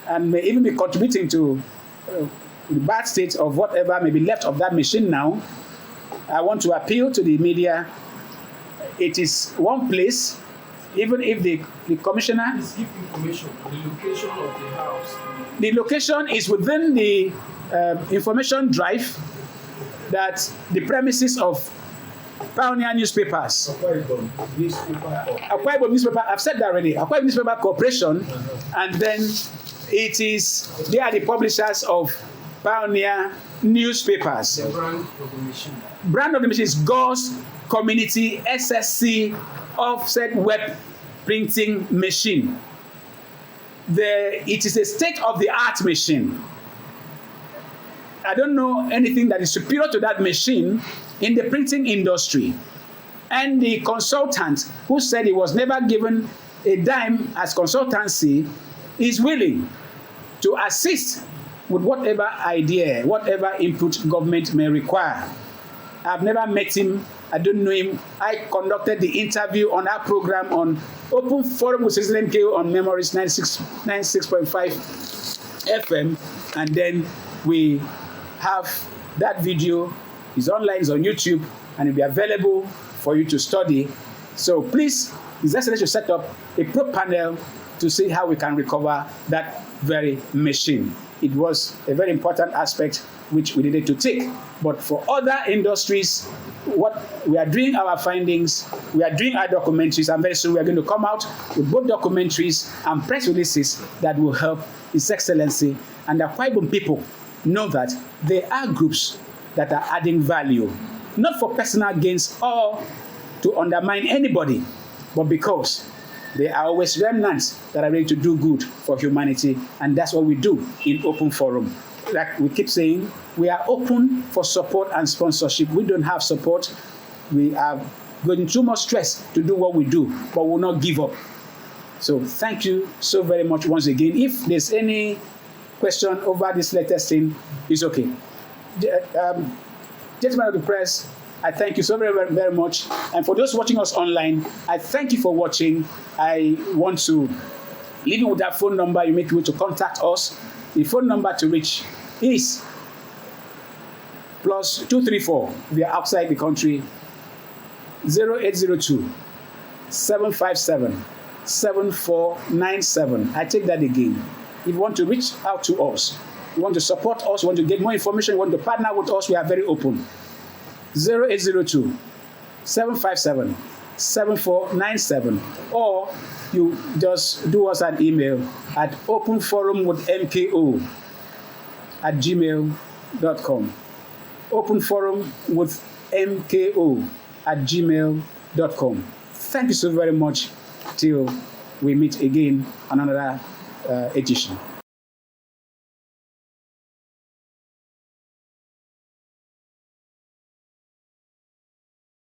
and may even be contributing to the bad state of whatever may be left of that machine now. I want to appeal to the media. It is one place, even if the commissioner... Please give information, the location of the house. The location is within the information drive that the premises of Pioneer Newspapers. Akwa Ibom newspaper. Akwa Ibom Newspaper, I've said that already. Akwa Ibom Newspaper Corporation, and then it is, they are the publishers of Pioneer Newspapers. The brand of the machine. Brand of the machine is Gauls Community SSC Offset Web Printing Machine. It is a state-of-the-art machine. I don't know anything that is superior to that machine in the printing industry. And the consultant who said he was never given a dime as consultancy is willing to assist with whatever idea, whatever input government may require. I've never met him. I don't know him. I conducted the interview on our program on Open Forum with Citizen MKO on Memories 96.5 FM. And then we have that video. It's online, it's on YouTube, and it'll be available for you to study. So please, His Excellency should set up a probe panel to see how we can recover that very machine. It was a very important aspect which we needed to take. But for other industries, what we are doing our findings, we are doing our documentaries, and very soon we are going to come out with both documentaries and press releases that will help His Excellency and the Akwa Ibom people know that there are groups that are adding value, not for personal gains or to undermine anybody, but because There are always remnants that are ready to do good for humanity, and that's what we do in Open Forum. Like we keep saying, we are open for support and sponsorship. We don't have support. We are going too much stress to do what we do, but we'll not give up. So thank you so very much once again. If there's any question over this latest thing, it's okay. Gentlemen of the press, I thank you so very, very, very much. And for those watching us online, I thank you for watching. I want to leave you with that phone number. You may be able to contact us. The phone number to reach is +234. If you are outside the country, 0802 757 7497. I take that again. If you want to reach out to us, you want to support us, you want to get more information, you want to partner with us, we are very open. 0802 757 7497. Or you just do us an email at openforumwithmko@gmail.com. openforumwithmko@gmail.com. Thank you so very much. Till we meet again on another edition.